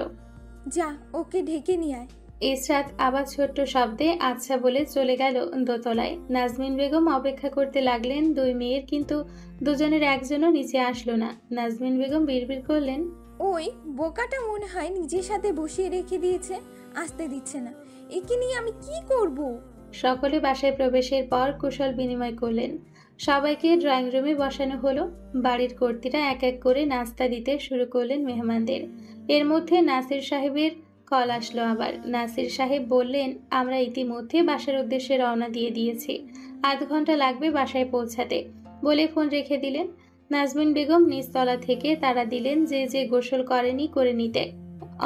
Speaker 6: যা ওকে ঢেকে নিয়ে আয়।
Speaker 2: ইসরাত আবার ছোট্ট শব্দে আচ্ছা বলে চলে গেল দোতলায়। নাজমিন বেগম অপেক্ষা করতে লাগলেন 2 মেয়ের, কিন্তু দুজনের একজনও নিচে আসলো না। নাজমিন বেগম বিড়বিড় করলেন,
Speaker 6: ওই বোকাটা মনে হয় নিজের সাথে বসিয়ে রেখে দিয়েছে। আসতে দিচ্ছে না। একে নিয়ে আমি কি করব?
Speaker 2: সকলে বাসায় প্রবেশের পর কুশল বিনিময় করলেন। সবাইকে ড্রয়িং রুমে বসানো হলো। বাড়ির কর্ত্রীরা এক এক করে নাস্তা দিতে শুরু করলেন মেহমানদের। এর মধ্যে নাসির সাহেবের কল আসলো আবার। নাসির সাহেব বললেন, আমরা ইতিমধ্যে বাসার উদ্দেশ্যে রওনা দিয়ে দিয়েছি, আধ ঘন্টা লাগবে বাসায় পৌঁছাতে, বলে ফোন রেখে দিলেন। নাজমিন বেগম নিচতলা থেকে তাড়া দিলেন যে যে গোসল করেনি করে নিতে।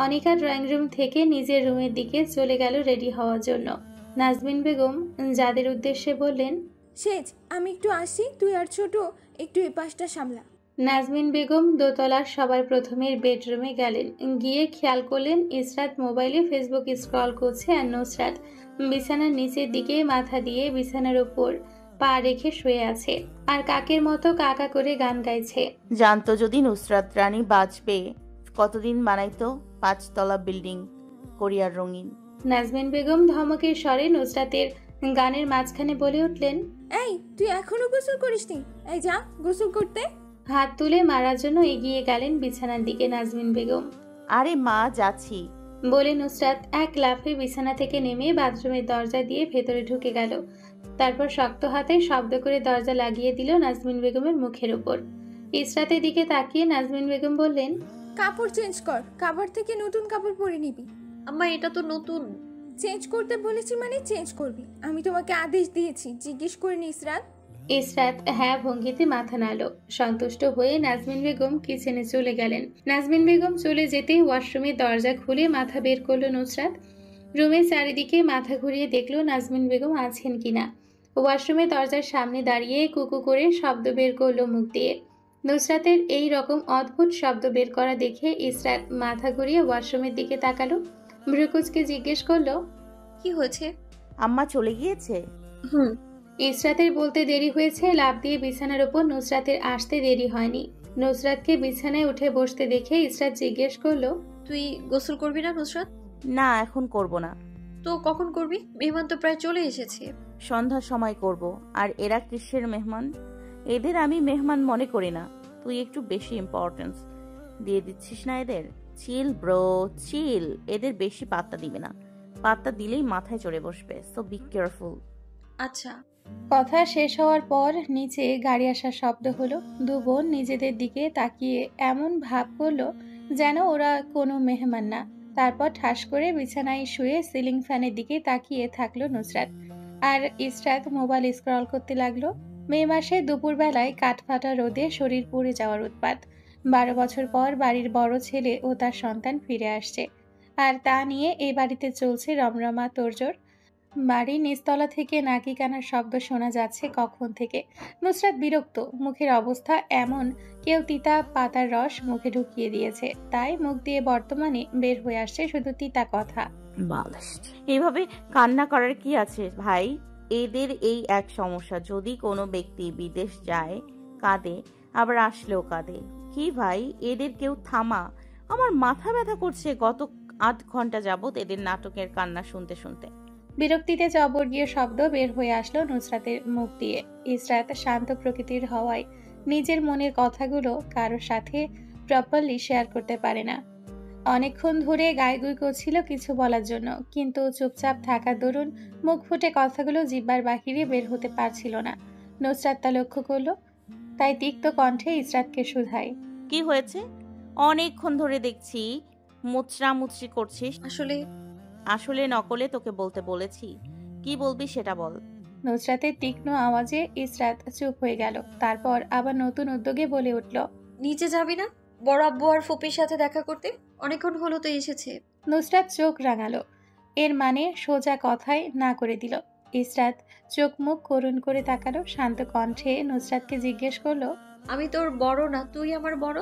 Speaker 2: অনিকা ড্রয়িং রুম থেকে নিজের রুমের দিকে চলে গেল রেডি হওয়ার জন্য। নাজমিন বেগম যাদের উদ্দেশ্যে বললেন,
Speaker 6: সেজ, আমি একটু আসি, তুই আর ছোট একটু এই পাশটা সামলা।
Speaker 2: নাজমিন বেগম দোতলার সবার প্রথমের বেডরুমে গেলেন। গিয়ে খেয়াল করলেন ইসরাত মোবাইলে ফেসবুক স্ক্রল করছে আর নুসরাত বিছানার নিচের দিকে মাথা দিয়ে বিছানার উপর পা রেখে শুয়ে আছে আর কাকের মতো কাকা করে গান গাইছে।
Speaker 3: জানতো যদি নুসরাত রানী বাঁচবে, কতদিন বানাইতো 5 তলা বিল্ডিং কোরিয়ার রঙিন।
Speaker 2: নাজমিন বেগম ধমকের স্বরে নুসরাতের গানের মাঝখানে বলে উঠলেন,
Speaker 6: এই তুই এখনো গোসল করিসনি? এই যা গোসল করতে।
Speaker 2: হাত তুলে মারার জন্য এগিয়ে গেলেন বিছানার দিকে নাজমিন বেগম।
Speaker 3: আরে মা, যাচ্ছি
Speaker 2: বলে নুসরাত এক লাফে বিছানা থেকে নেমে বাথরুমের দরজা দিয়ে ভেতরে ঢুকে গেল। তারপর শক্ত হাতে শব্দ করে দরজা লাগিয়ে দিল নাজমিন বেগমের মুখের উপর। ইসরাতের দিকে তাকিয়ে নাজমিন বেগম বললেন,
Speaker 6: কাপড় চেঞ্জ কর, কাবার থেকে নতুন কাপড় পরে নিবি।
Speaker 7: আম্মা, এটা তো নতুন।
Speaker 6: চেঞ্জ করতে বলেছি মানে চেঞ্জ করবি। আমি তোমাকে আদেশ দিয়েছি, জিজ্ঞেস করিনি ইসরাত?
Speaker 2: ইসরাত হ্যাঁ ভঙ্গিতে মাথা নাড়ল। সন্তুষ্ট হয়ে নাজমিন বেগম কিচেনে চলে গেলেন। নাজমিন বেগম চলে যেতেই ওয়াশরুমের দরজা খুলে মাথা বের করলো নুসরাত। রুমের চারিদিকে মাথা ঘুরিয়ে দেখলো নাজমিন বেগম আছেন কিনা। ওয়াশরুমের দরজার সামনে দাঁড়িয়ে কুকু করে শব্দ বের করলো মুখ দিয়ে। নুসরাতের এই রকম অদ্ভুত শব্দ বের করা দেখে ইসরাত মাথা ঘুরিয়ে ওয়াশরুমের দিকে তাকালো। ভ্রুকুচকে জিজ্ঞেস করলো,
Speaker 7: কি হয়েছে?
Speaker 3: আম্মা চলে গিয়েছে?
Speaker 2: ইসরাতের বলতে দেরি হয়েছে। লাফ দিয়ে বিছানার উপর নুসরাতের আসতে দেরি হয়নি। নুসরাতকে বিছানায় উঠে বসতে দেখে ইসরাত জিজ্ঞেস করলো,
Speaker 7: তুই গোসল করবি না নুসরাত?
Speaker 3: না, এখন করব না।
Speaker 7: তো কখন করবি? মেহমান তো প্রায় চলে এসেছে।
Speaker 3: সন্ধ্যার সময় করব। আর এরা কিসের মেহমান? এদের আমি মেহমান মনে করি না। তুই একটু বেশি ইম্পর্টেন্স দিয়ে দিচ্ছিস না এদের। চিল ব্রো, চিল। এদের বেশি পাত্তা দিবে না। পাত্তা দিলেই মাথায় চড়ে বসবে। So be careful.
Speaker 7: আচ্ছা।
Speaker 2: কথা শেষ হওয়ার পর নিচে গাড়ি আসার শব্দ হলো। দু বোন নিজেদের দিকে তাকিয়ে এমন ভাব করলো যেন ওরা কোনো মেহমান না। তারপর ঠাস করে বিছানায় শুয়ে সিলিং ফ্যানের দিকে তাকিয়ে থাকলো নুসরাত। আর ইসরাত মোবাইল স্ক্রল করতে লাগলো। মে মাসে দুপুরবেলায় কাঠফাটা রোদে শরীর পুড়ে যাওয়ার উৎপাত। 12 বছর পর বাড়ির বড় ছেলে ও তার সন্তান ফিরে আসছে, আর তা নিয়ে এই বাড়িতে চলছে রমরমা তোড়জোড়। বাড়ির নিচতলা থেকে নাকি কানার শব্দ শোনা যাচ্ছে কখন থেকে। নুসরাত বিরক্ত। মুখের অবস্থা এমন কেউ তিতা পাতার রস মুখে ঢুকিয়ে দিয়েছে, তাই মুখ দিয়ে বর্তমানে বের হয়ে আসছে শুধু তিতা কথা।
Speaker 3: এইভাবে কান্না করার কি আছে ভাই? এদের এই এক সমস্যা, যদি কোনো ব্যক্তি বিদেশ যায় কাঁদে, আবার আসলেও কাঁদে। কি ভাই, এদের কেউ থামা। আমার মাথা ব্যথা করছে গত 8 ঘন্টা যাবত এদের নাটকের কান্না শুনতে শুনতে।
Speaker 2: বিরক্তিতে জবর্গীয় শব্দ বের হয়ে আসলো নুসরাতের মুখ দিয়ে। ইসরাত শান্ত প্রকৃতির হওয়ায় নিজের মনের কথাগুলো কারোর সাথে প্রপারলি শেয়ার করতে পারে না। অনেকক্ষণ ধরে গাইগুই করছিল কিছু বলার জন্য, কিন্তু চুপচাপ থাকার দরুন মুখ ফুটে কথাগুলো জিহ্বার বাহিরে বের হতে পারছিল না। নুসরাত তা লক্ষ্য করলো, তাই তিক্ত কণ্ঠে ইসরাতকে শুধায়,
Speaker 3: কি হয়েছে? অনেকক্ষণ ধরে দেখছি মুচড়ামুচড়ি করছিস। আসলে নকলে তোকে বলতে বলেছি। কি বলবি সেটা বল।
Speaker 2: নুসরাতের তীক্ষ্ণ আওয়াজে ইসরাত চুপ হয়ে গেল। তারপর আবার নতুন উদ্যোগে বলে উঠল,
Speaker 7: নিচে যাবি না বড় আব্বু আর ফুপির সাথে দেখা করতে? অনেকক্ষণ হলো তো এসেছে।
Speaker 2: নুসরাত চোখ রাঙালো। এর মানে সোজা কথায় না করে দিল। ইসরাত চোখ মুখ করুণ করে তাকালো। শান্ত কণ্ঠে নুসরাতকে জিজ্ঞেস করলো,
Speaker 7: আমি তোর বড় না তুই আমার বড়?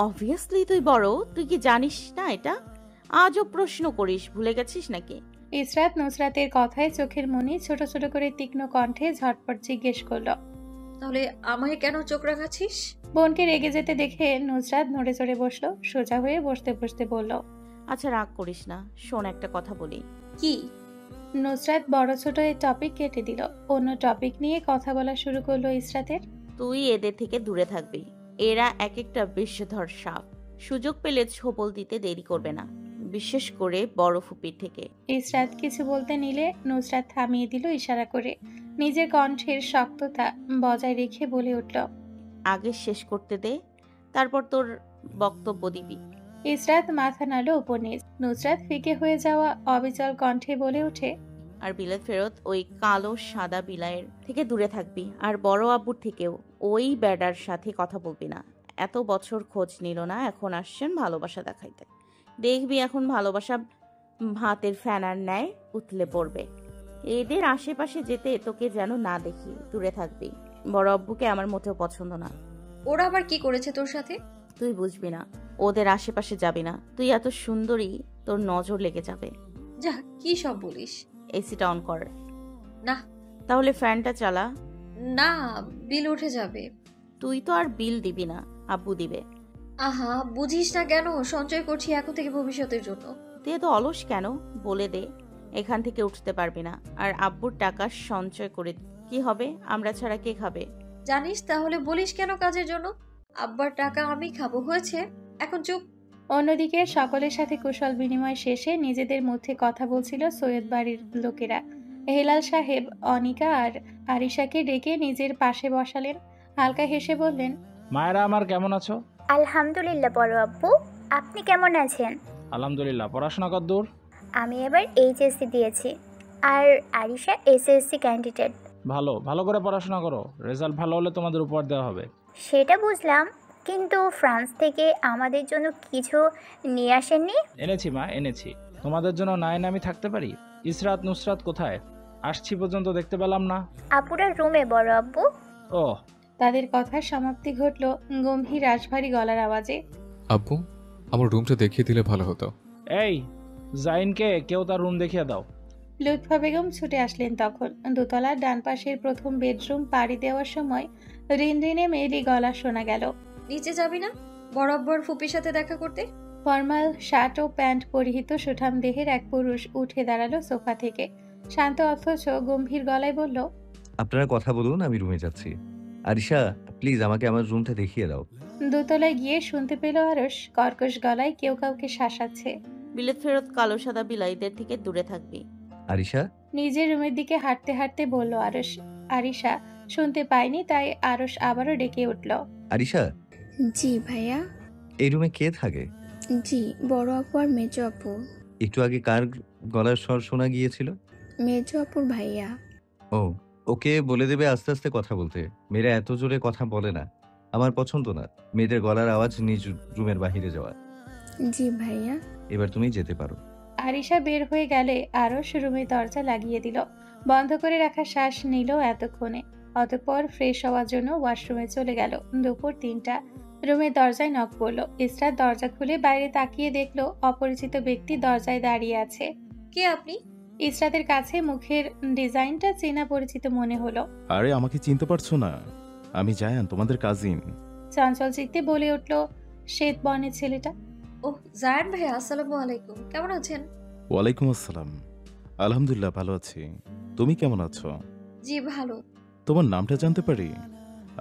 Speaker 3: অবভিয়াসলি তুই বড়। তুই কি জানিস না এটা? আজও প্রশ্ন করিস, ভুলে গেছিস নাকি?
Speaker 2: ইসরাত নুসরাতের কথায় চোখের মনি ছোট ছোট করে তীক্ষ্ণ কণ্ঠে ঝটপট জিজ্ঞেস করলো,
Speaker 7: তাহলে আমায় কেন চোখ রাখাচ্ছিস?
Speaker 2: বোনকে রেগে যেতে দেখে নুসরাত নড়ে চড়ে বসলো। সোজা হয়ে বসতে বসতে বলল,
Speaker 3: আচ্ছা রাগ করিস না, শোন একটা কথা বলি।
Speaker 7: কি?
Speaker 2: নুসরাত বড় ছোট এই টপিক কেটে দিল। অন্য টপিক নিয়ে কথা বলা শুরু করলো ইসরাতের।
Speaker 3: তুই এদের থেকে দূরে থাকবি। এরা এক একটা বিষধর সাপ। সুযোগ পেলে ছোবল দিতে দেরি করবে না। বিশেষ করে বড় ফুপির থেকে।
Speaker 2: ইসরাত কিছু বলতে নিলে নুসরাত থামিয়ে দিল ইশারা করে। নিজের কণ্ঠের শক্ততা বজায় রেখে বলে উঠল,
Speaker 3: আগে শেষ করতে দে, তারপর তোর বক্তব্য দিবি।
Speaker 2: ইসরাত মাথা নাড়ল উপর নিচ। নুসরাত ফিকে হয়ে যাওয়া অবিচল কণ্ঠে বলে ওঠে,
Speaker 3: আর বিলেত ফেরত ওই কালো সাদা বিলাইয়ের থেকে দূরে থাকবি, আর বড় আব্বুর থেকেও ওই ব্যাডার সাথে কথা বলবি না। এত বছর খোঁজ নিল না, এখন আসছেন ভালোবাসা দেখাইতে। দেখবি এখন ভালোবাসা ভাতের ফ্যানার ন্যায় উতলে পড়বে। এদের আশেপাশে যেতে তোকে যেন না দেখি, দূরে থাকবি। বড় আব্বুকে আমার মোটেও পছন্দ না।
Speaker 7: ওরা আবার কি করেছে তোর সাথে?
Speaker 3: তুই বুঝবি না, ওদের আশেপাশে যাবি না। তুই এত সুন্দরী, তোর নজর লেগে যাবে।
Speaker 7: যা, কি সব বলিস?
Speaker 3: এসিটা অন কর।
Speaker 7: না।
Speaker 3: তাহলে ফ্যানটা চালা।
Speaker 7: না, বিল উঠে যাবে।
Speaker 3: তুই তো আর বিল দিবি না, আব্বু দিবে।
Speaker 7: আহা, বুঝিস না কেন? সঞ্চয় করছি এখন থেকে ভবিষ্যতের জন্য।
Speaker 3: তুই এত অলস কেন? বলে দে এখান থেকে উঠতে পারবি না। আর আব্বুর টাকা সঞ্চয় করে কি হবে? আমরা ছাড়া কে খাবে?
Speaker 7: জানিস, তাহলে বলিস কেন কাজের জন্য? আব্বার টাকা আমি খাবো, হয়েছে, এখন চুপ।
Speaker 2: অন্যদিকে সকলের সাথে কুশল বিনিময় শেষে নিজেদের মধ্যে কথা বলছিল সৈয়দ বাড়ির লোকেরা। হেলাল সাহেব অনিকা আর আরিশাকে ডেকে নিজের পাশে বসালেন। হালকা হেসে বললেন,
Speaker 10: মায়েরা আমার কেমন আছো?
Speaker 13: আলহামদুলিল্লাহ বড় আব্বু, আপনি কেমন আছেন?
Speaker 10: আলহামদুলিল্লাহ। পড়াশোনা কতদূর?
Speaker 13: আমি এবার এইচএসসি দিয়েছি, আর আরিশা এসএসসি ক্যান্ডিডেট।
Speaker 10: ভালো, ভালো করে পড়াশোনা করো। রেজাল্ট ভালো হলে তোমাদের উপহার দেওয়া হবে।
Speaker 13: সেটা বুঝলাম, কিন্তু ফ্রান্স থেকে আমাদের জন্য কিছু নিয়ে আসেননি?
Speaker 10: এনেছি মা, এনেছি। তোমাদের জন্য না এনে আমি থাকতে পারি? ইসরাত নুসরাত কোথায়? আসছি পর্যন্ত দেখতে পেলাম না।
Speaker 13: আপুরা রুমে বড় আব্বু।
Speaker 10: ও।
Speaker 2: তাদের কথার সমাপ্তি ঘটল গম্ভীর রাশভারী গলার আওয়াজে।
Speaker 14: আব্বু, আমার রুমটা দেখিয়ে দিলে ভালো হতো।
Speaker 10: এই জাইনকে কেউ তার রুম দেখিয়ে দাও।
Speaker 2: লুৎফা বেগম ছুটে আসলেন তখন। দোতলার ডান পাশের প্রথম বেডরুম পাড়ি দেওয়ার সময় রিনরিনে মেয়েলি গলা শোনা গেল।
Speaker 7: নিচে যাবি না বড় আব্বুর ফুপির সাথে দেখা করতে?
Speaker 2: ফর্মাল শার্ট ও প্যান্ট পরিহিত সুঠাম দেহের এক পুরুষ উঠে দাঁড়ালো সোফা থেকে। শান্ত অথচ গম্ভীর গলায় বলল,
Speaker 11: আপনারা কথা বলুন, আমি রুমে যাচ্ছি। আরিশা, প্লিজ আমাকে আমার রুমটা দেখিয়ে দাও।
Speaker 2: দোতলায় গিয়ে শুনতে পেল আরশ কর্কশ গলায় কেউ কাউকে শাসাচ্ছে।
Speaker 3: বিলেত ফেরত কালো সাদা বিলাইদের থেকে দূরে থাকবি।
Speaker 11: আরিশা
Speaker 2: নিজের রুমের দিকে হাঁটতে হাঁটতে বলল আরশ। আরিশা শুনতে পায়নি, তাই আরশ আবারও ডেকে উঠল,
Speaker 11: আরিশা।
Speaker 15: জি ভাইয়া।
Speaker 11: এই রুমে কে থাকে?
Speaker 15: জি, বড় আপু আর মেজো আপু।
Speaker 11: একটু আগে কার গলার স্বর শোনা গিয়েছিল?
Speaker 15: মেজো আপুর ভাইয়া।
Speaker 11: ও, ওকে বলে দেবে আস্তে আস্তে কথা বলতে। মেয়েরা এত জোরে কথা বলে না, আমার পছন্দ না মেয়েদের গলার আওয়াজ নিজ রুমের বাহিরে যাওয়া।
Speaker 15: জি ভাইয়া।
Speaker 11: এবার তুমি যেতে পারো।
Speaker 2: আরিশা বের হয়ে গেলে আরশ রুমের দরজা লাগিয়ে দিল। বন্ধ করে রাখা শ্বাস নিল এতক্ষণে। অতঃপর ফ্রেশ হওয়ার জন্য ওয়াশরুমে চলে গেল। দুপুর 3টা। রুমের দরজায় নক পড়লো। ইসরাত দরজা খুলে বাইরে তাকিয়ে দেখলো অপরিচিত ব্যক্তি দরজায় দাঁড়িয়ে আছে।
Speaker 7: কে আপনি?
Speaker 2: ইসরাতের কাছে মুখের ডিজাইনটা চেনা পরিচিত মনে হলো।
Speaker 16: আরে, আমাকে চিনতে পারছো না? আমি জায়ান, তোমাদের কাজিন।
Speaker 2: চঞ্চল চিত্তে বলে উঠলো শ্বেত বর্ণের ছেলেটা।
Speaker 7: ওহ, জায়ান ভাই, আসসালামু আলাইকুম, কেমন আছেন?
Speaker 16: ওয়ালাইকুম আসসালাম। আলহামদুলিল্লাহ, ভালো আছি। তুমি কেমন আছো?
Speaker 7: জি ভালো।
Speaker 16: তোমার নামটা জানতে পারি?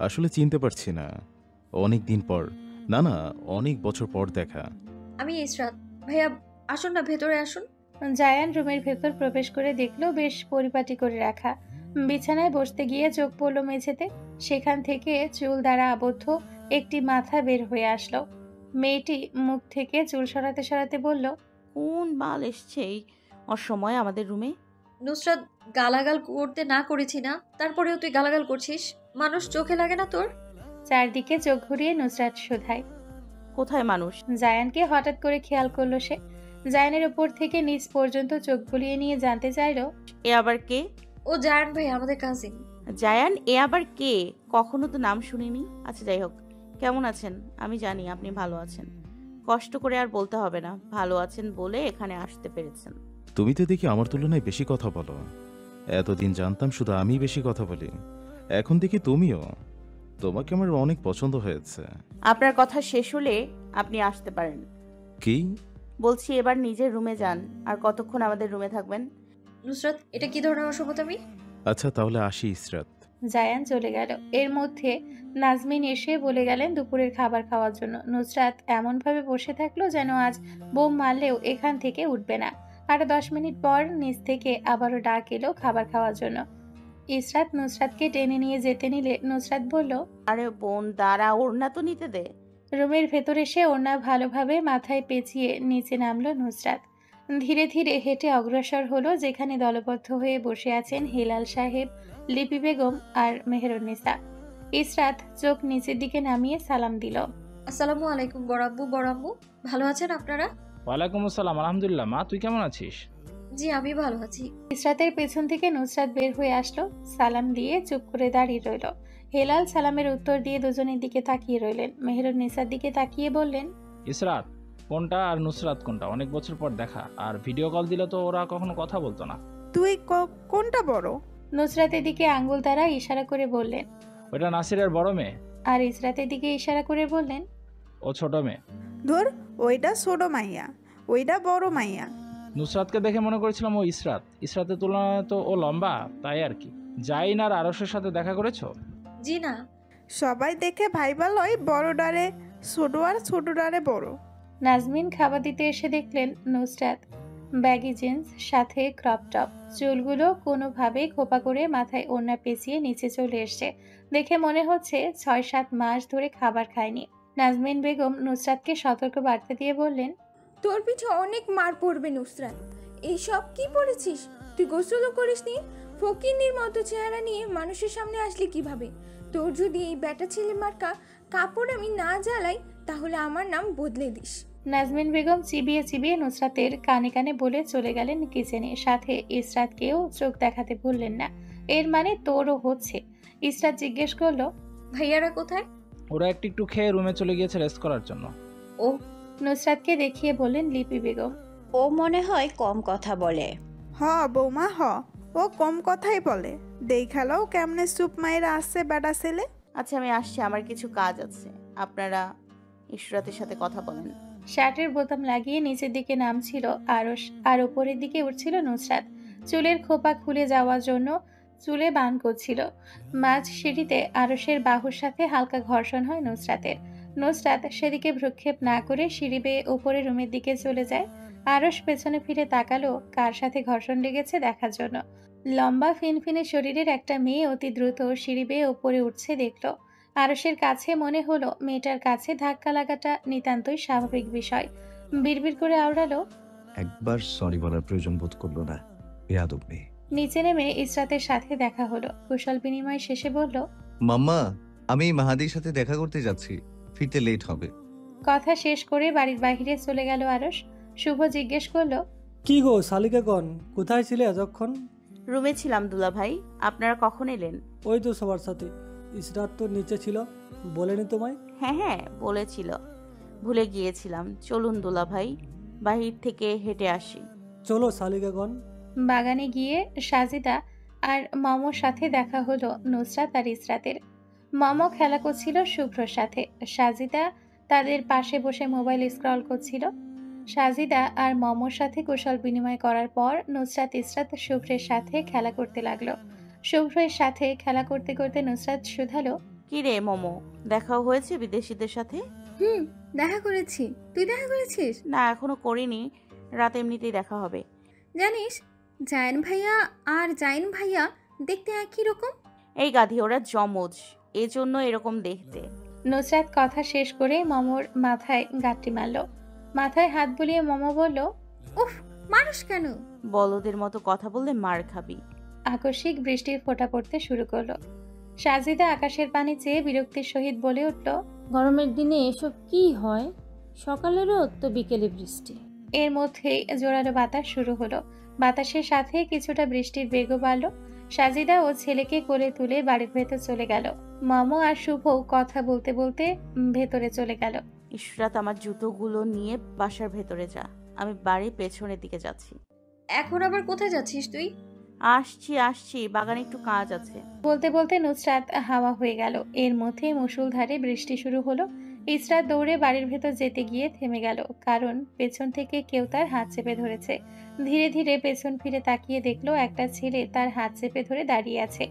Speaker 16: আসলে চিনতে পারছি না, অনেক দিন পর, না না অনেক বছর পর দেখা।
Speaker 7: আমি ইসরাত। ভাইয়া আসুন না, ভেতরে আসুন।
Speaker 2: জায়ান রুমের ভেতর প্রবেশ করে দেখলো বেশ পরিপাটি করে রাখা। বিছানায় বসতে গিয়ে চোখ পড়ল মেঝেতে। সেখান থেকে চুল দ্বারা আবদ্ধ একটি মাথা বের হয়ে আসলো। মেয়েটি মুখ থেকে চুল সরাতে সরাতে বলল,
Speaker 3: কোন বাল এসছে এই অসময়ে আমাদের রুমে?
Speaker 7: নুসরাত, গালাগাল করতে না করেছি না, তারপরেও তুই গালাগাল করছিস। মানুষ চোখে লাগে না তোর?
Speaker 2: চারদিকে চোখ ঘুরিয়ে নুসরাত শোধায়,
Speaker 3: কোথায় মানুষ?
Speaker 2: জায়ানকে হঠাৎ করে খেয়াল করলো সে। জায়ানের উপর থেকে নিচ পর্যন্ত চোখ বুলিয়ে নিয়ে জানতে চাইলো,
Speaker 3: এ আবার কে?
Speaker 7: ও জায়ান ভাই, আমাদের কাজিন।
Speaker 3: জায়ান? এ আবার কে? কখনো তো নাম শুনিনি। আচ্ছা যাই হোক, কেমন আছেন? আমি জানি আপনি ভালো আছেন, কষ্ট করে আর বলতে হবে না, ভালো আছেন বলে এখানে আসতে পেরেছেন।
Speaker 16: তুমি তো দেখি আমার তুলনায় বেশি কথা বলো। এতদিন জানতাম শুধু আমি বেশি কথা বলি, এখন দেখি তুমিও। তোমাকে আমার অনেক পছন্দ হয়েছে।
Speaker 3: আপনার কথা শেষ হলে আপনি আসতে পারেন।
Speaker 16: কি
Speaker 3: বলছি, এবার নিজের রুমে যান। আর কতক্ষণ আমাদের রুমে থাকবেন?
Speaker 7: নুসরাত, এটা কি ধরনের অসভ্যতামি?
Speaker 16: আচ্ছা তাহলে আসি ইসরাত।
Speaker 2: জায়ান চলে গেল। এর মধ্যে নাজমিন এসে বলে গেলেন দুপুরের খাবার খাওয়ার জন্য। নুসরাত এমনভাবে বসে থাকলো যেন আজ বোম মারলেও এখান থেকে উঠবে না। আর 10 মিনিট পর নিচ থেকে আবারও ডাক এলো খাবার খাওয়ার জন্য। ইসরাত নুসরাতকে টেনে নিয়ে যেতে নিলে নুসরাত বলল,
Speaker 3: আরে বোন দাঁড়া, ওড়না তো নিতে দে।
Speaker 2: রুমের ভেতর এসে ওড়না ভালোভাবে মাথায় পেঁচিয়ে নিচে নামলো নুসরাত। ধীরে ধীরে হেঁটে অগ্রসর হলো যেখানে দলবদ্ধ হয়ে বসে আছেন হেলাল সাহেব, লিপি বেগম আর মেহেরুন্নিসা। ইসরাত চোখ নিচের দিকে নামিয়ে সালাম দিল।
Speaker 7: আসসালামু আলাইকুম বড়াব্বু, বড়াম্মু, ভালো আছেন আপনারা?
Speaker 10: ওয়ালাইকুম আসসালাম, আলহামদুলিল্লাহ। মা, তুই কেমন আছিস?
Speaker 7: জি, আমি ভালো আছি।
Speaker 2: ইসরাতের পেছন থেকে নুসরাত বের হয়ে আসলো, সালাম দিয়ে চুপ করে দাঁড়িয়ে রইল। হেলাল সালামের উত্তর দিয়ে দুজনের দিকে তাকিয়ে রইলেন। মেহেরুন্নিসার দিকে তাকিয়ে বললেন,
Speaker 10: ইসরাত কোনটা আর নুসরাত কোনটা? অনেক বছর পর দেখা, আর ভিডিও কল দিলে তো ওরা কখনো কথা বলতো না।
Speaker 9: তুই কোনটা বড়?
Speaker 2: নুসরাতের দিকে আঙ্গুল দ্বারা ইশারা করে বললেন।
Speaker 10: ওটা নাসিরের বড় মেয়ে।
Speaker 2: আর ইসরাতের দিকে ইশারা করে বললেন,
Speaker 10: ও ছোট মেয়ে।
Speaker 9: ধর, ওইটা ছোট মাইয়া, ওইটা বড় মাইয়া।
Speaker 10: নুসরাতকে দেখে মনে করেছিলাম ও ইসরাত। ইসরাতের তুলনায় তো ও লম্বা, তাই আর কি। জাইন আর আরশের সাথে দেখা করেছো?
Speaker 7: জি না।
Speaker 9: সবাই দেখে ভাইবা লয় বড় ডারে ছোট আর ছোট ডারে বড়।
Speaker 2: নাজমিন খাবার দিতে এসে দেখলেন নুসরাত ব্যাগি জিন্স সাথে ক্রপ টপ, চুলগুলো কোনোভাবে খোপা করে মাথায় ওড়না পেঁচিয়ে নিচে চলে এসছে। দেখে মনে হচ্ছে 6-7 মাস ধরে খাবার খায়নি। নাজমিন বেগম নুসরাতকে সতর্ক বার্তা দিয়ে বললেন,
Speaker 6: তোর পিঠে অনেক মার পড়বে নুসরাত। এইসব কি পড়েছিস? তুই গোসলও করিসনি, ফকিন্নির মতো চেহারা নিয়ে মানুষের সামনে আসলি কিভাবে? তোর যদি এই ব্যাটা ছেলে মার্কা কাপড় আমি না জ্বালাই তাহলে আমার নাম বদলে দিস।
Speaker 2: নাজমিন বেগম চিবিয়ে চিবিয়ে নুসরাতের কানে কানে বলে চলে গেলেন কিচেনে। সাথে ইসরাতকেও চোখ দেখাতে ভুললেন না। এর মানে তোরও হচ্ছে। ইসরাত জিজ্ঞেস করলো,
Speaker 7: ভাইয়ারা কোথায়?
Speaker 10: ওরা একটু খেয়ে রুমে চলে গিয়েছে রেস্ট করার জন্য।
Speaker 2: ও, নুসরাতকে দেখিয়ে বললেন লিপি বেগম।
Speaker 17: ও মনে হয় কম কথা বলে।
Speaker 9: হ বৌমা হ, ও কম কথাই বলে। দেখালাও কেমনে চুপ মায়েরা আসছে বেটা ছেলে।
Speaker 3: আচ্ছা আমি আসছি, আমার কিছু কাজ আছে, আপনারা ইশরাতের সাথে কথা বলেন।
Speaker 2: শার্টের বোতাম লাগিয়ে নিচের দিকে নামছিল আরশ, আর উপরের দিকে উঠছিল নুসরাত। চুলের খোপা খুলে যাওয়ার জন্য চুলে বান করছিল। মাঝ সিঁড়িতে আরশের বাহুর সাথে হালকা ঘর্ষণ হয় নুসরাতের। নুসরাত সেদিকে ভ্রুক্ষেপ না করে সিঁড়ি বেয়ে উপরে রুমের দিকে চলে যায়। আরশ পেছনে ফিরে তাকালো কার সাথে ঘর্ষণ লেগেছে দেখার জন্য। লম্বা ফিনফিনে শরীরের একটা মেয়ে অতি দ্রুত সিঁড়ি বেয়ে উপরে উঠছে দেখল। আরশের কাছে মনে হলো মেয়েটার কাছে ধাক্কা লাগাটা নিতান্তই স্বাভাবিক বিষয়। বিড়বিড় করে আওড়ালো,
Speaker 11: একবার সরি বলার প্রয়োজন বোধ করলো না, বেয়াদব মেয়ে।
Speaker 2: নিচে নেমে ইসরাতের সাথে দেখা হলো। কুশল বিনিময় শেষে বলল,
Speaker 11: মাম্মা, আমি মাহাদির সাথে দেখা করতে যাচ্ছি, ফিরতে লেট হবে।
Speaker 2: কথা শেষ করে বাড়ির বাইরে চলে গেল আরশ। শুভ জিজ্ঞেস করলো,
Speaker 18: কি গো শালিকা গন, কোথায় ছিলে এতক্ষণ?
Speaker 3: রুমে ছিলাম দুলা ভাই, আপনারা কখন এলেন?
Speaker 18: ওই তো সবার সাথে। ইসরাত তো নিচে ছিল, বলেনি তোমায়?
Speaker 3: হ্যাঁ হ্যাঁ বলেছিল, ভুলে গিয়েছিলাম। চলুন দুলা ভাই, বাহির থেকে হেঁটে আসি।
Speaker 18: চলো শালিকা গন।
Speaker 2: বাগানে গিয়ে সাজিদা আর মমর সাথে দেখা হলো নুসরাত আর ইসরাতের। মম খেলা করছিল শুভ্রর সাথে, সাজিদা তাদের পাশে বসে মোবাইল স্ক্রল করছিল। সাজিদা আর মমর সাথে কুশল বিনিময় করার পর নুসরাত ইসরাত শুভ্রের সাথে খেলা করতে লাগলো। শুভ্রের সাথে খেলা করতে করতে নুসরাত শুধালো,
Speaker 3: কি রে মমো, দেখাও হয়েছে বিদেশিদের সাথে?
Speaker 19: দেখা করেছি। তুই দেখা করেছিস?
Speaker 3: না এখনো করিনি, রাত এমনিতেই দেখা হবে।
Speaker 19: জানিস জায়ন ভাইয়া আর জাইন ভাইয়া দেখতে একই রকম।
Speaker 3: এই গাধি, ওরা যমজ, এজন্য এরকম দেখতে।
Speaker 2: নুসরাত কথা শেষ করে মমর মাথায় গাঁটটি মারল। মাথায় হাত বুলিয়ে মম বলল,
Speaker 19: উফ, মানুষ কেন?
Speaker 3: বলদের মতো কথা বললে মার খাবি।
Speaker 2: আকস্মিক বৃষ্টির ফোঁটা পড়তে শুরু করলো। সাজিদা আকাশের পানি চেয়ে বিরক্তির সহিত বলে উঠল,
Speaker 20: গরমের দিনে এসব কি হয়? সকালেরও তো বিকেলে বৃষ্টি।
Speaker 2: এর মধ্যেই জোরালো বাতাস শুরু হলো। বাতাসের সাথে কিছুটা বৃষ্টির বেগও বাড়ল। সাজিদা ও ছেলেকে কোলে তুলে বাড়ির ভেতর চলে গেল। মামু আর শুভ কথা বলতে বলতে ভেতরে চলে গেল।
Speaker 3: ইশরাত, আমার জুতোগুলো নিয়ে বাসার ভেতরে যা, আমি বাড়ির পেছনের দিকে যাচ্ছি।
Speaker 7: এখন আবার কোথায় যাচ্ছিস তুই?
Speaker 3: আসছি, বাগানে একটু কাজ আছে।
Speaker 2: বলতে বলতে নুসরাত হাওয়া হয়ে গেল। এর মধ্যে মুষলধারে বৃষ্টি শুরু হলো। ইসরাত দৌড়ে বাড়ির ভেতর যেতে গিয়ে থেমে গেল, কারণ পেছন থেকে কেউ তার হাত চেপে ধরেছে। ধীরে ধীরে পেছন ফিরে তাকিয়ে দেখলো একটা ছেলে তার হাত চেপে ধরে দাঁড়িয়ে আছে।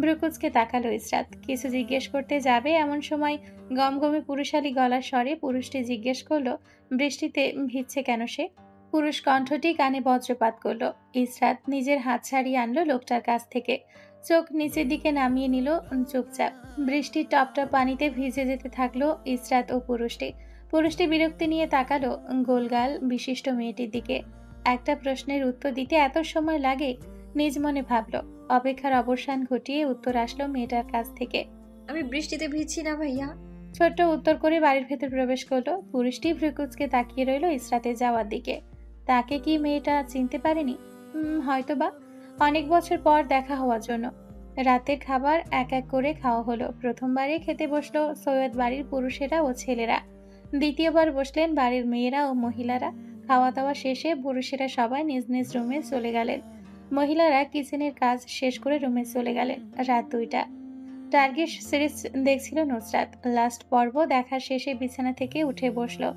Speaker 2: ভ্রুকুচকে তাকালো ইসরাত, কিছু জিজ্ঞেস করতে যাবে এমন সময় গমগমে পুরুষালী গলার স্বরে পুরুষটি জিজ্ঞেস করলো, বৃষ্টিতে ভিজছে কেন সে? পুরুষ কণ্ঠটি কানে বজ্রপাত করলো। ইসরাত নিজের হাত ছাড়িয়ে আনলো লোকটার কাছ থেকে, চোখ নিচের দিকে নামিয়ে নিল চুপচাপ। বৃষ্টির টপটপ পানিতে ভিজে যেতে থাকলো ইসরাত ও পুরুষটি বিরক্তি নিয়ে তাকালো গোলগাল বিশিষ্ট মেয়েটির দিকে। একটা প্রশ্নের উত্তর দিতে এত সময় লাগে? নিজ মনে ভাবলো। অপেক্ষার অবসান ঘটিয়ে উত্তর আসলো মেয়েটার কাছ থেকে,
Speaker 7: আমি বৃষ্টিতে ভিজছি না ভাইয়া।
Speaker 2: ছোট্ট উত্তর করে বাড়ির ভেতর প্রবেশ করলো। পুরুষটি ভ্রুকুচকে তাকিয়ে রইল ইসরাতের যাওয়ার দিকে। তাকে কি মেয়েটা চিনতে পারেনি? হয়তো বা। অনেক বছর পর দেখা হওয়ার জন্য রাতের খাবার এক এক করে খাওয়া হলো। প্রথমবারে খেতে বসলো সৈয়দ বাড়ির পুরুষেরা ও ছেলেরা, দ্বিতীয়বার বসলেন বাড়ির মেয়েরা ও মহিলারা। খাওয়া দাওয়া শেষে পুরুষেরা সবাই নিজ নিজ রুমে চলে গেলেন, মহিলারা কিচেনের কাজ শেষ করে রুমে চলে গেলেন। রাত 2টা। টার্গেট সিরিজ দেখছিল নুসরাত। লাস্ট পর্ব দেখার শেষে বিছানা থেকে উঠে বসলো।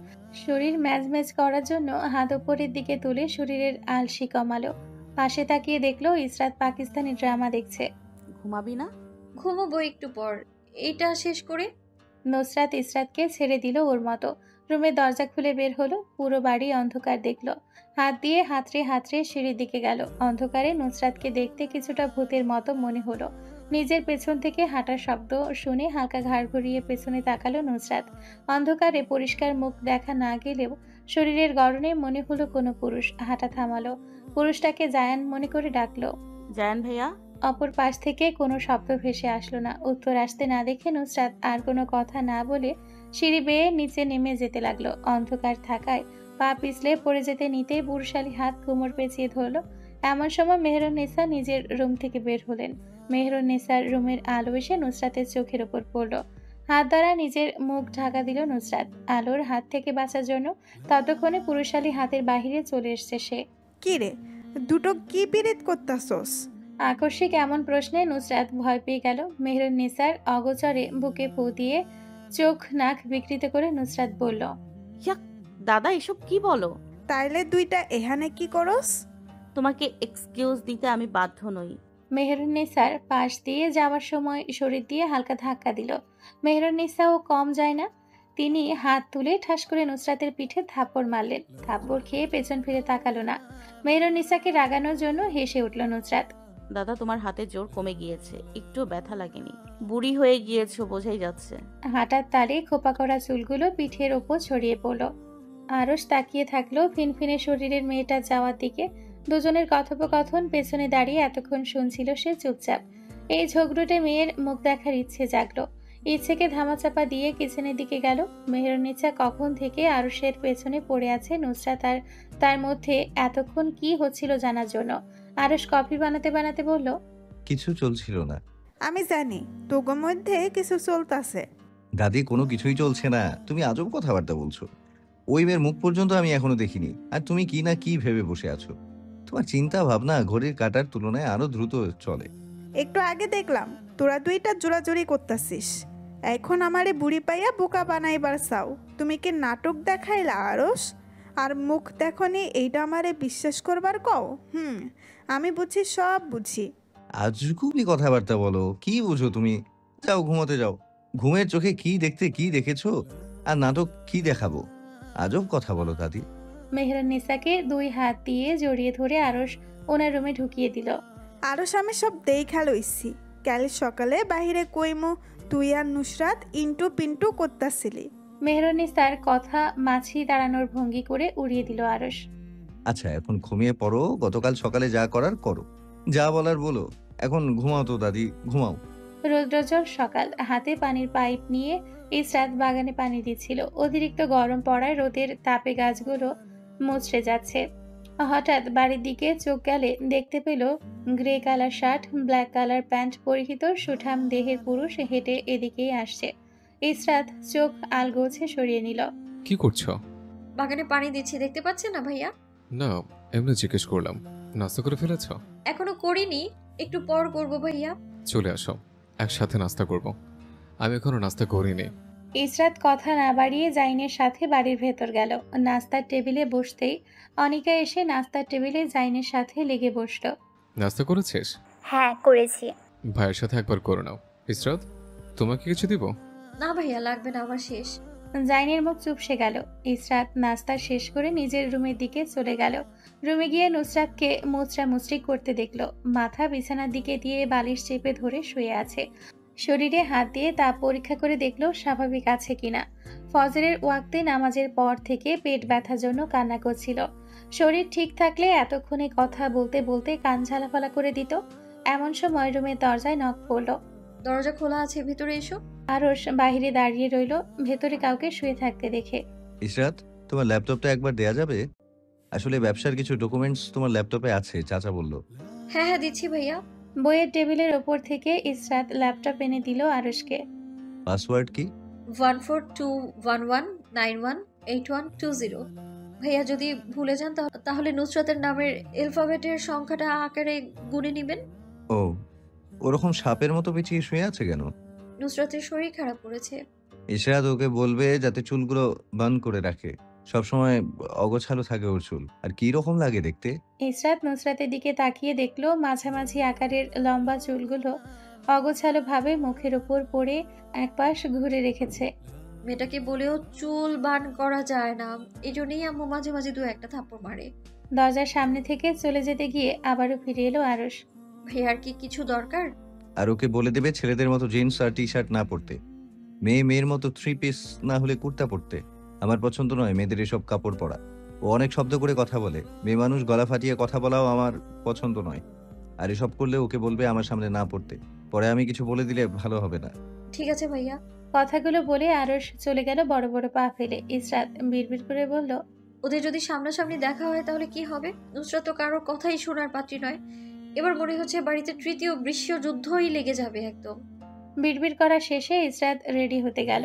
Speaker 2: শরীর ম্যাজ করার জন্য হাত উপরের দিকে তুলে শরীরের আলসি কমালো। পাশে তাকিয়ে দেখলো ইসরাত পাকিস্তানি ড্রামা দেখছে।
Speaker 3: ঘুমাবি না?
Speaker 7: ঘুমোবো একটু পর, এইটা শেষ করে।
Speaker 2: নুসরাত ইসরাতকে ছেড়ে দিল ওর মতো। রুমের দরজা খুলে বের হলো। পুরো বাড়ি অন্ধকার দেখলো। হাত দিয়ে হাতড়ে সিঁড়ির দিকে গেল। অন্ধকারে নুসরাতকে দেখতে কিছুটা ভূতের মতো মনে হলো। নিজের পেছন থেকে হাঁটার শব্দ শুনে হালকা ঘাড় ঘুরিয়ে পেছনে তাকালো নুসরাত। অন্ধকারে পরিষ্কার মুখ দেখা না গেলেও শরীরের গড়নে মনে হলো কোনো পুরুষ হাঁটা থামালো। পুরুষটাকে জায়ান মনে করে ডাকলো,
Speaker 3: জায়ান ভাইয়া।
Speaker 2: অপর পাশ থেকে কোনো শব্দ ভেসে আসলো না। উত্তর আসতে না দেখে নুসরাত আর কোনো কথা না বলে সিঁড়ি বেয়ে নিচে নেমে যেতে লাগলো। অন্ধকার থাকায় পা পিছলে পড়ে যেতে নিতেই পুরুষালী হাত কোমর পেঁচিয়ে ধরলো। এমন সময় মেহরুন্নেসা নিজের রুম থেকে বের হলেন। মেহরুন্নেসার রুমের আলো এসে নুসরাতের চোখের ওপর পড়লো। হাত দ্বারা নিজের মুখ ঢাকা দিল নুসরাত আলোর হাত থেকে বাঁচার জন্য। ততক্ষণে পুরুষালী হাতের বাহিরে চলে এসছে সে।
Speaker 9: কি রে, দুটো কি পিরিত করতাছস?
Speaker 2: আকস্মিক এমন প্রশ্নে নুসরাত ভয় পেয়ে গেল। মেহরুন্নেসার অগোচরে বুকে ফু দিয়ে চোখ নাক বিকৃত করে নুসরাত বলল,
Speaker 3: দাদা এসব কি বলো?
Speaker 9: তাইলে দুইটা এখানে কি করস?
Speaker 3: তোমাকে এক্সকিউজ দিতে আমি বাধ্য নই।
Speaker 2: মেহরুন্নেসার পাশ দিয়ে যাওয়ার সময় শরীর দিয়ে হালকা ধাক্কা দিল। মেহরুন্নেসাও কম যায় না। তিনি হাত তুলে ঠাস করে নুসরাতের পিঠে থাপ্পড় মারলেন। থাপ্পড় খেয়ে পেছন ফিরে তাকালো না। মেহরুন্নেসাকে রাগানোর জন্য হেসে উঠল নুসরাত।
Speaker 3: দাদা তোমার হাতে জোর কমে গিয়েছে, একটু ব্যথা লাগেনি। বুড়ি হয়ে গিয়েছো বোঝাই যাচ্ছে।
Speaker 2: হাঁটার তালে খোপা করা চুলগুলো পিঠের ওপর ছড়িয়ে পড়ল। আরশ তাকিয়ে থাকলো ফিনফিনে শরীরের মেয়েটার যাওয়ার দিকে। দুজনের কথোপকথন পেছনে দাঁড়িয়ে এতক্ষণ শুনছিল সে চুপচাপ। এই ঝগড়ুটে মেয়ের মুখ দেখার ইচ্ছে জাগলো। ইচ্ছেকে ধামাচাপা দিয়ে কিচেনের দিকে গেল। মেহরুন্নেসা কখন থেকে আরশের পেছনে পড়ে আছে নুসরাত আর তার মধ্যে এতক্ষণ কি হচ্ছিল জানার জন্য। আরশ কফি বানাতে বানাতে বলল,
Speaker 11: কিছু চলছিল না।
Speaker 9: আমি জানি তোগো মধ্যে কিছু চলতাছে।
Speaker 11: দাদি, কোনো কিছুই চলছে না। তুমি আজব কথাবার্তা বলছো। ওই মেয়ের মুখ পর্যন্ত আমি এখনো দেখিনি, আর তুমি কি না কি ভেবে বসে আছো। তোমার চিন্তা ভাবনা ঘড়ির কাঁটার তুলনায় আরো দ্রুত চলে।
Speaker 9: একটু আগে দেখলাম তোরা দুইটা জোরাজোরি করতাছিস। এখন আমারে বুড়ি পাইয়া বোকা বানাইবার চাও। তুমি কি নাটক দেখাইলা আরশ? আর মুখ দেখনি এইটা আমারে বিশ্বাস করবার কও? আমি বুঝি, সব বুঝি।
Speaker 11: আজগুবি কথাবার্তা বলো। কি বুঝো তুমি? যাও ঘুমোতে যাও। ঘুমের চোখে কি দেখতে কি দেখেছো, আর নাটক কি দেখাবো? আজব কথা বলো দাদি।
Speaker 2: মেহরুন্নেসাকে 2 হাত দিয়ে জড়িয়ে ধরে আরশ ওনার রুমে ঢুকিয়ে দিল।
Speaker 9: আরশ আমি সব দেখা লইছি। কাল সকালে বাহিরে কইমু তুই আর নুসরাত ইন্টু পিন্টু করতাছিলি।
Speaker 2: মেহরুন্নেসার কথা মাছি দাঁড়ানোর ভঙ্গি করে উড়িয়ে দিল আরশ।
Speaker 11: আচ্ছা, এখন ঘুমিয়ে পড়ো। গতকাল সকালে যা করার করো, যা বলার বলো। এখন ঘুমাও তো দাদি, ঘুমাও।
Speaker 2: রৌদ্রোজ্জ্বল সকাল। হাতে পানির পাইপ নিয়ে ইসরাত বাগানে পানি দিচ্ছিল। অতিরিক্ত গরম পড়ায় রোদের তাপে গাছগুলো মুচড়ে যাচ্ছে। হঠাৎ বাড়ির দিকে চোখ গেলে দেখতে পেল grey colour shirt, black colour pant পরিহিত সুঠাম দেহের পুরুষ হেঁটে এদিকেই আসছে। ইসরাত চোখ আলগোছে সরিয়ে নিল।
Speaker 14: কি করছো?
Speaker 7: বাগানে পানি দিচ্ছি, দেখতে পাচ্ছেন না ভাইয়া?
Speaker 14: না, এমনি জিজ্ঞেস করলাম। নাস্তা করে ফেলেছো?
Speaker 7: এখনো করিনি, একটু পর করব ভাইয়া।
Speaker 14: চলে আসো, একসাথে নাস্তা করব। আমি এখনো নাস্তা করিনি।
Speaker 2: ইসরাত কথা না বাড়িয়ে জাইনের সাথে বাড়ির ভেতর গেল। নাস্তার টেবিলে বসতেই অনিকা এসে নাস্তার টেবিলে জাইনের সাথে লেগে বসল।
Speaker 14: নাস্তা করেছিস?
Speaker 13: হ্যাঁ করেছি।
Speaker 14: ভাইয়ের সাথে একবার করে নাও। ইসরাত, তোমাকে কিছু দিব?
Speaker 7: না ভাইয়া, লাগবে না, আমার শেষ।
Speaker 2: জাইনের মুখ চুপসে গেল। ইসরাত নাস্তা শেষ করে নিজের রুমের দিকে চলে গেল। রুমে গিয়ে নুসরাতকে মুচড়ামুচড়ি করতে দেখলো। মাথা বিছানার দিকে দিয়ে বালিশ চেপে ধরে শুয়ে আছে। শরীরে হাত দিয়ে তা পরীক্ষা করে দেখলো স্বাভাবিক আছে কিনা। ফজরের ওয়াক্তে নামাজের পর থেকে পেট ব্যথার জন্য কান্না করছিল। শরীর ঠিক থাকলে এতক্ষণে কথা বলতে বলতে কান ঝালাফালা করে দিত। এমন সময় রুমের দরজায় নক পড়লো।
Speaker 7: দরজা খোলা আছে, ভিতরে এসো।
Speaker 2: আরশ বাহিরে দাঁড়িয়ে রইল, ভেতরে কাউকে শুয়ে থাকতে দেখে।
Speaker 11: ইশরাত, তোমার ল্যাপটপটা একবার দেয়া যাবে? আসলে ব্যবসার কিছু ডকুমেন্টস তোমার ল্যাপটপে আছে, চাচা বলল।
Speaker 7: হ্যাঁ হ্যাঁ, দিচ্ছি ভাইয়া।
Speaker 2: বইয়ের টেবিলের ওপর থেকে ইসরাত ল্যাপটপ এনে দিল আরশকে।
Speaker 11: পাসওয়ার্ড কি?
Speaker 7: 1421918120। ভাইয়া যদি ভুলে যান তাহলে নুসরাতের নামের অ্যালফাবেটের সংখ্যাটা আকারে গুনে নেবেন।
Speaker 11: ও, ওরকম সাপের মতো পেঁচিয়ে শুয়ে আছে কেন?
Speaker 7: নুসরাতের শরীর খারাপ করেছে।
Speaker 11: ইশরাত ওকে বলবে যাতে চুলগুলো বান করে রাখে, সবসময় অগোছালো থাকে ওর চুল, আর কি রকম লাগে দেখতে।
Speaker 2: ইসরাত নুসরাতের দিকে তাকিয়ে দেখলো মাঝামাঝি আকারের লম্বা চুলগুলো অগোছালো ভাবে মুখের উপর পড়ে একপাশ ঘুরে রেখেছে।
Speaker 7: মেয়েটাকে বলেও চুল বান করা যায় না, এই জন্যই আম্মু মাঝে মাঝে দু একটা থাপ্পড় মারে।
Speaker 2: দরজার সামনে থেকে চলে যেতে গিয়ে আবারও ফিরে এলো আরশ।
Speaker 7: ভাইয়ার কি কিছু দরকার?
Speaker 11: আর ওকে বলে দেবে ছেলেদের মতো জিন্স আর টি শার্ট না পরতে, মেয়ের মতো 3 পিস না হলে কুর্তা পরতে। আমার পছন্দ নয় মেয়েদের এসব কাপড় পরা। ও অনেক শব্দ করে কথা বলে, মেয়ে মানুষ গলা ফাটিয়ে কথা বলাও আমার পছন্দ নয়। আর এসব করলে ওকে বলবে আমার সামনে না পড়তে, পরে আমি কিছু বলে দিলে ভালো হবে না।
Speaker 7: ঠিক আছে ভাইয়া।
Speaker 2: কথাগুলো বলে আরশ চলে গেল বড় বড় পা ফেলে। ইসরাত বিড়বিড় করে বলল,
Speaker 7: ওদের যদি সামনাসামনি দেখা হয় তাহলে কি হবে? নুসরাত তো কারোর কথাই শোনার পাত্রী নয়। এবার মনে হচ্ছে বাড়িতে তৃতীয় বিশ্বযুদ্ধই লেগে যাবে একদম।
Speaker 2: বিড়বিড় করা শেষে ইসরাত রেডি হতে গেল।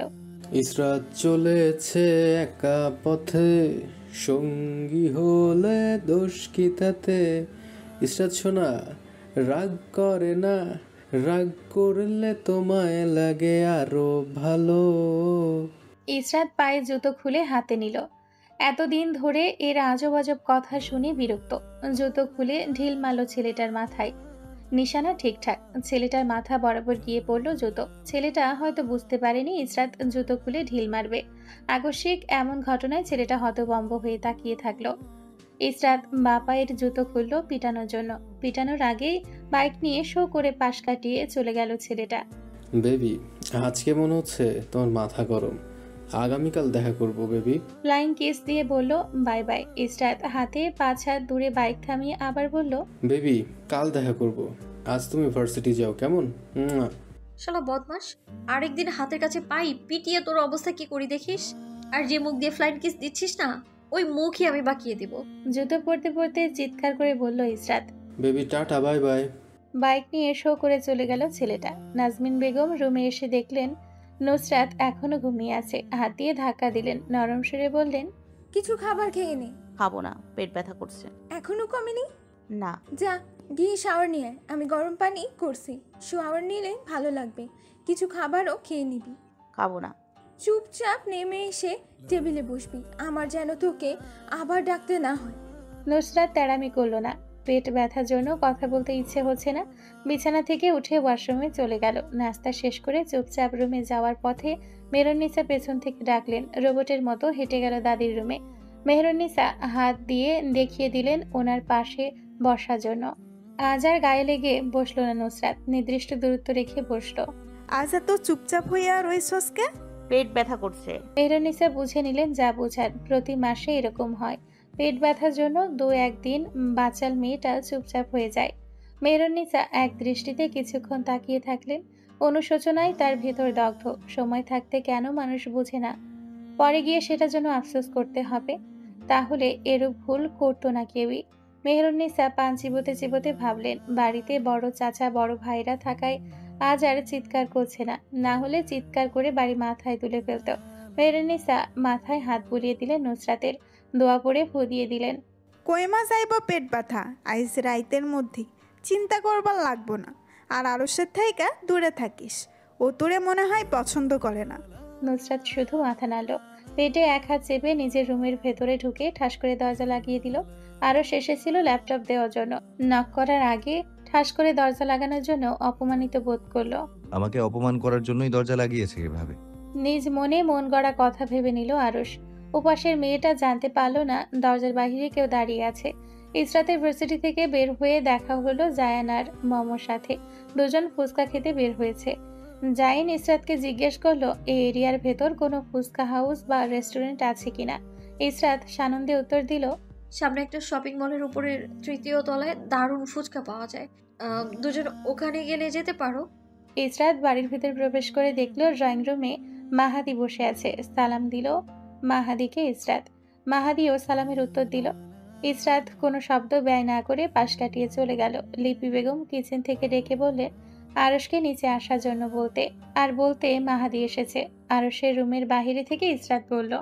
Speaker 21: ইসরাত চলেছে একা পথে, সঙ্গী হলে দোষ কি তাতে? ইসরাত শোনা, রাগ করে না, রাগ করলে তোমায় লাগে আরো ভালো।
Speaker 2: ইসরাত পায়ে জুতো খুলে হাতে নিল। এতদিন ধরে এর আজব আজব কথা শুনে বিরক্ত। জুতো খুলে ঢিল মারল ছেলেটার মাথায়। নিশানা ঠিকঠাক, ছেলেটার মাথা বরাবর গিয়ে পড়লো জুতো। ছেলেটা হয়তো বুঝতে পারেনি ইসরাত জুতো খুলে ঢিল মারবে। আকস্মিক এমন ঘটনায় ছেলেটা হতভম্ব হয়ে তাকিয়ে থাকলো। ইসরাত বাপায়ের জুতো খুলল পিটানোর জন্য। পিটানোর আগেই বাইক নিয়ে শো করে পাশ কাটিয়ে চলে গেল ছেলেটা।
Speaker 21: বেবি, আজকে মনে হচ্ছে তোমার মাথা গরম, আগামীকাল দেখা করব বেবি।
Speaker 2: ফ্লাইং কিস দিয়ে বলল বাই বাই। ইসরাত হাতে 5 হাত দূরে বাইক থামিয়ে আবার বলল,
Speaker 21: বেবি কাল দেখা করব, আজ তুমি ভার্সিটি যাও কেমন?
Speaker 7: শালা বদমাস, আরেকদিন হাতের কাছে পাই পিটিয়ে তোর অবস্থা কি করি দেখিস। আর যে মুখ দিয়ে ফ্লাইং কিস দিচ্ছিস না, ওই মুখই আমি বাকিয়ে দেব।
Speaker 2: জুতো পড়তে পড়তে চিৎকার করে বলল Israt.
Speaker 21: Baby tata, bye bye.
Speaker 2: Bike নিয়ে শো করে চলে গেল ছেলেটা। নাজমিন বেগম রুমে এসে দেখলেন নুসরাত এখনো ঘুমিয়ে আছে। হাত দিয়ে ধাক্কা দিলেন, নরম সুরে বললেন,
Speaker 6: কিছু খাবার খেয়ে নে।
Speaker 3: খাবো না, পেট ব্যথা করছে।
Speaker 6: এখনো কমেনি?
Speaker 3: না।
Speaker 6: যা গিয়ে শাওয়ার নিয়ে আয়, আমি গরম পানি করছি, শাওয়ার নিলে ভালো লাগবে। কিছু খাবারও খেয়ে নিবি।
Speaker 3: খাবো না।
Speaker 6: চুপচাপ নেমে এসে টেবিলে বসবি, আমার যেন তোকে আবার ডাকতে না হয়।
Speaker 2: নুসরাত তেড়ামি করলো না। পেট ব্যথার জন্য কথা বলতে ইচ্ছে হচ্ছে না। বিছানা থেকে উঠে ওয়াশরুমে চলে গেল। নাস্তা শেষ করে চুপচাপ রুমে যাওয়ার পথে মেহরুন্নিসা পেছন থেকে ডাকলেন। রোবটের মতো হেঁটে গেল দাদির রুমে। মেহরুন্নিসা হাত দিয়ে দেখিয়ে দিলেন ওনার পাশে বসার জন্য। আজ আর গায়ে লেগে বসলো না নুসরাত, নির্দিষ্ট দূরত্ব রেখে বসলো।
Speaker 9: আজ এত চুপচাপ হইয়া রইছস কে?
Speaker 3: পেট ব্যথা করছে।
Speaker 2: মেহরুন্নিসা বুঝে নিলেন যা বোঝার, প্রতি মাসে এরকম হয়। পেট ব্যথার জন্য 2-1 দিন বাচাল মেয়েটা চুপচাপ হয়ে যায়। মেহরুন্নিসা এক দৃষ্টিতে কিছুক্ষণ তাকিয়ে থাকলেন। অনুশোচনায় তার ভেতর দগ্ধ। সময় থাকতে কেন মানুষ বুঝে না, পরে গিয়ে সেটা জন্য আফসোস করতে হবে। তাহলে এরূপ ভুল করতো না কেউই। মেহরুন্নিসা পান চিবোতে চিবোতে ভাবলেন, বাড়িতে বড় চাচা বড় ভাইরা থাকায় আজ আর চিৎকার করছে না, না হলে চিৎকার করে বাড়ি মাথায় তুলে ফেলত। মেহরুন্নিসা মাথায় হাত বুলিয়ে দিলেন নুসরাতের, দোয়া পড়ে ফু দিয়ে দিলেন।
Speaker 9: কইমা যাইব পেট ব্যথা আইস রাইতের মধ্যে, চিন্তা করবার লাগবো না। আর আরশের থাইকা দূরে থাকিস, ও তোরে মনে হয় পছন্দ করে না।
Speaker 2: নুসরাত শুধু মাথা নাড়ল। পেটে এক হাত চেপে নিজের রুমের ভেতরে ঢুকে ঠাস করে দরজা লাগিয়ে দিল। আরও শেষে ছিল ল্যাপটপ দেওয়ার জন্য। নক করার আগে ঠাস করে দরজা লাগানোর জন্য অপমানিত বোধ করলো।
Speaker 11: আমাকে অপমান করার জন্যই দরজা লাগিয়েছে এভাবে।
Speaker 2: নিজ মনে মন গড়া কথা ভেবে নিল আরুষ। উপাসের মেয়েটা জানতে পারলো না দরজার বাহিরে কেউ দাঁড়িয়ে আছে। ইসরাতের ভার্সিটি থেকে বের হয়ে দেখা হলো জায়ান আর মমর সাথে। দুজন ফুচকা খেতে বের হয়েছে। জাইন ইসরাতকে জিজ্ঞেস করলো এই এরিয়ার ভেতর কোনো ফুচকা হাউস বা রেস্টুরেন্ট আছে কিনা। ইসরাত সানন্দে উত্তর দিল,
Speaker 7: সামনে একটা শপিং মলের উপরের 3য় তলায় দারুণ ফুচকা পাওয়া যায়, দুজন ওখানে গেলে যেতে পারো।
Speaker 2: ইসরাত বাড়ির ভিতর প্রবেশ করে দেখলো ড্রয়িং রুমে মাহাদি বসে আছে। সালাম দিল মাহাদিকে ইসরাত। মাহাদিও সালামের উত্তর দিল। ইসরাত কোনো শব্দ ব্যয় না করে পাশ কাটিয়ে চলে গেল। লিপি বেগম কিচেন থেকে ডেকে বললেন আরশকে নিচে আসার জন্য বলতে মাহাদি এসেছে। আরশের রুমের বাহিরে থেকে ইসরাত বলল,